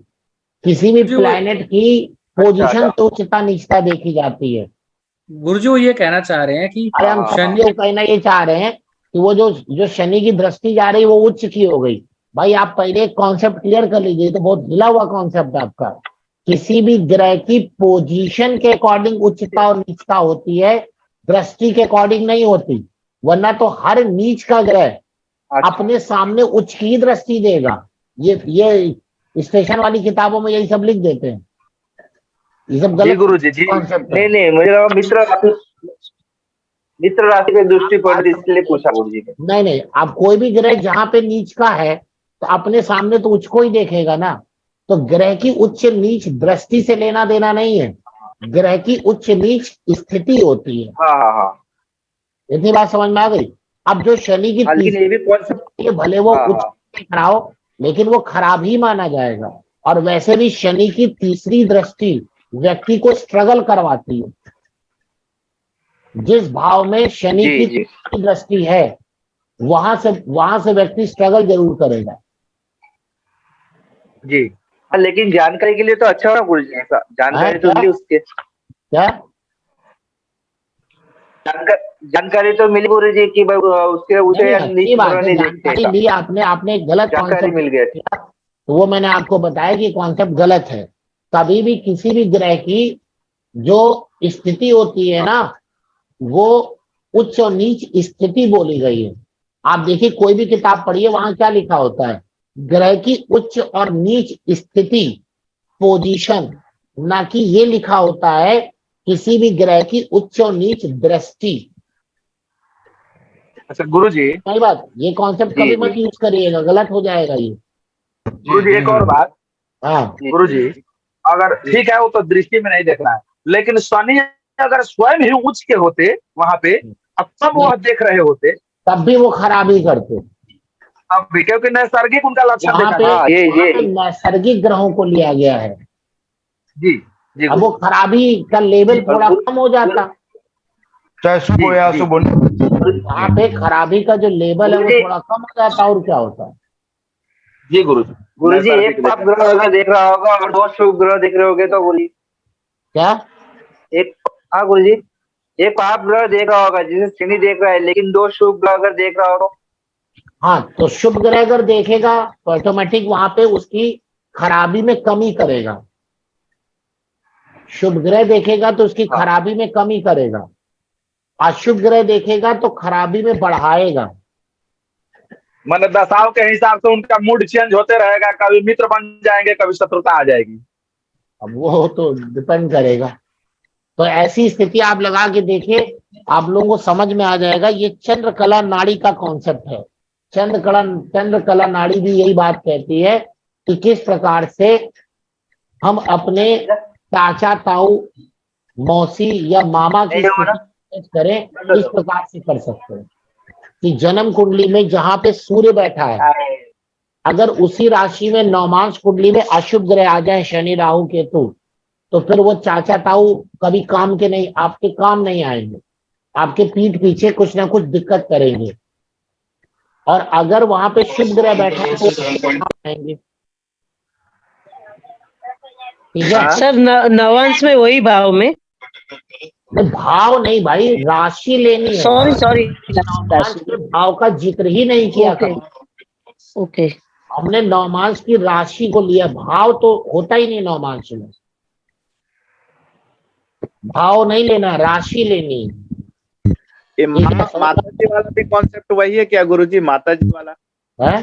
किसी भी प्लैनेट की पोजीशन से उच्चता नीचता देखी जाती है। गुरुजी वो ये कहना चाह रहे हैं कि अरे हम शनि शनि कहना ये चाह रहे हैं कि वो जो शनि की दृष्टि जा रही वो उच्च की हो गई। भाई आप पहले एक कॉन्सेप्ट क्लियर कर लीजिए, तो बहुत हिला हुआ कॉन्सेप्ट आपका। किसी भी ग्रह की पोजीशन के अकॉर्डिंग उच्चता और नीचता होती है, दृष्टि के अकॉर्डिंग नहीं होती। वरना तो हर नीच का ग्रह अपने सामने उच्च की दृष्टि देगा। ये स्टेशन वाली किताबों में यही सब लिख देते हैं। ये सब जी गलत गुरु जी जी कॉन्सेप्ट है। नहीं मुझे लगा मित्र राशि पे दृष्टि पड़ रही इसलिए पूछा गुरु जी ने। नहीं, आप कोई भी ग्रह जहां पे नीच का है तो अपने सामने तो उच्च को ही देखेगा ना। तो ग्रह की उच्च नीच दृष्टि से लेना देना नहीं है, ग्रह की उच्च नीच स्थिति होती है। हाँ इतनी बात समझ में आ गई? अब जो शनि की लेकिन ये भी कॉन्सेप्ट भले वो उच्च खराब, लेकिन वो खराब ही माना जाएगा। और वैसे भी शनि की तीसरी दृष्टि व्यक्ति को स्ट्रगल करवाती है। जिस भाव में शनि की तीसरी दृष्टि है वहां से व्यक्ति स्ट्रगल जरूर करेगा। जी लेकिन जानकारी के लिए तो अच्छा होगा गुरु जी। ऐसा जानकारी तो मिली उसके। क्या जानकारी तो मिली गुरु जी की उसके उसे नहीं जानकारी ली आपने गलत जानकारी मिल गया। तो वो मैंने आपको बताया कि कॉन्सेप्ट गलत है। कभी भी किसी भी ग्रह की जो स्थिति होती है ना, वो उच्च और नीच स्थिति बोली गई है। आप देखिए कोई भी किताब पढ़िए, वहां क्या लिखा होता है? ग्रह की उच्च और नीच स्थिति, पोजीशन, ना कि ये लिखा होता है किसी भी ग्रह की उच्च और नीच दृष्टि। अच्छा गुरु जी, सही बात, ये कॉन्सेप्ट कभी मत यूज करिएगा, गलत हो जाएगा ये। गुरु जी एक और बात। हाँ गुरु जी अगर ठीक है वो तो दृष्टि में नहीं देखना है, लेकिन शनि अगर स्वयं ही उच्च के होते वहां पे, अब तब वह देख रहे होते, तब भी वो खराब ही करते। अभी क्योंकि नैसर्गिक उनका लक्षण वहां देखा पे था। हाँ, ये वहां पे नैसर्गिक ग्रहों को लिया गया है। जी जी अब वो खराबी का लेवल थोड़ा कम हो जाता, चाहे शुभ हो या अशुभ हो। वहां पे खराबी का जो लेवल है वो गुरुजी, थोड़ा कम हो जाता, और क्या होता है। जी गुरुजी। गुरुजी एक पाप ग्रह अगर देख रहा होगा और 2 शुभ ग्रह देख रहे होगे तो बोलिए क्या? एक, हाँ गुरुजी, एक पाप ग्रह देख रहा होगा जिसे शनि देख रहा है, लेकिन 2 शुभ ग्रह अगर देख रहा हो तो हाँ, तो शुभ ग्रह अगर देखेगा तो ऑटोमेटिक वहां पे उसकी खराबी में कमी करेगा। शुभ ग्रह देखेगा तो उसकी हाँ। खराबी में कमी करेगा, अशुभ ग्रह देखेगा तो खराबी में बढ़ाएगा। मतलब दशाओं के हिसाब से उनका मूड चेंज होते रहेगा, कभी मित्र बन जाएंगे, कभी शत्रुता आ जाएगी। अब वो तो डिपेंड करेगा। तो ऐसी स्थिति आप लगा के देखिए, आप लोगों को समझ में आ जाएगा। ये चंद्रकला नाड़ी का कॉन्सेप्ट है। चंद्रकला नाड़ी भी यही बात कहती है कि किस प्रकार से हम अपने चाचा ताऊ मौसी या मामा की स्थिति करें, इस प्रकार से कर सकते हैं कि जन्म कुंडली में जहां पे सूर्य बैठा है, अगर उसी राशि में नवमांश कुंडली में अशुभ ग्रह आ जाए, शनि राहु केतु, तो फिर वो चाचा ताऊ कभी काम के नहीं, आपके काम नहीं आएंगे, आपके पीठ पीछे कुछ ना कुछ दिक्कत करेंगे। और अगर वहां पे शुभ ग्रह बैठा है तो आएंगे। ठीक है सर, नवांश में वही भाव में? भाव नहीं भाई, राशि लेनी है। सॉरी नवमांश के भाव का जिक्र ही नहीं किया था। ओके। हमने नवमांश की राशि को लिया, भाव तो होता ही नहीं नवमांश में। भाव नहीं लेना, राशि लेनी। ये माता जी वाला भी कॉन्सेप्ट वही है क्या गुरुजी? माता जी वाला है,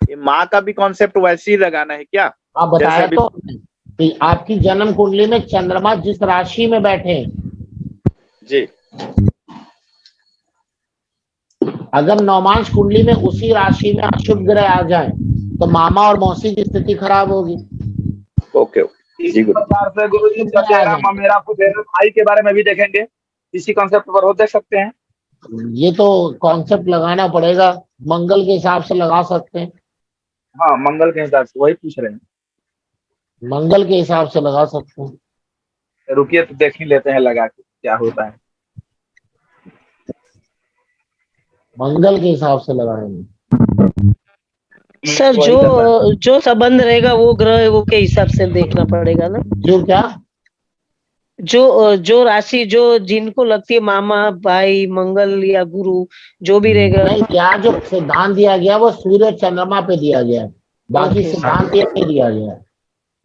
ये माँ का भी कॉन्सेप्ट वैसे ही लगाना है क्या? आप बताया तो कि आपकी जन्म कुंडली में चंद्रमा जिस राशि में बैठे जी, अगर नवमांश कुंडली में उसी राशि में अशुभ ग्रह आ जाए तो मामा और मौसी की स्थिति खराब होगी। ओके इसी प्रकार से गुरुजी चचेरा ममेरा फुफेरा भाई के बारे में भी देखेंगे, इसी कॉन्सेप्ट पर वो देख सकते हैं। ये तो कॉन्सेप्ट लगाना पड़ेगा, मंगल के हिसाब से लगा सकते हैं। हाँ, मंगल के हिसाब से वही पूछ रहे हैं। मंगल के हिसाब से लगा सकते हैं। रुकिए तो देख ही लेते हैं लगा के क्या होता है। मंगल के हिसाब से लगाएंगे। सर, जो संबंध रहेगा वो ग्रह वो के हिसाब से देखना पड़ेगा ना? जो क्या? जो राशि जो जिनको लगती है, मामा, भाई, मंगल या गुरु, जो भी रहेगा। नहीं, यहाँ जो सिद्धांत दिया गया वो सूर्य चंद्रमा पे दिया गया है, बाकी सिद्धांत ये नहीं दिया गया है।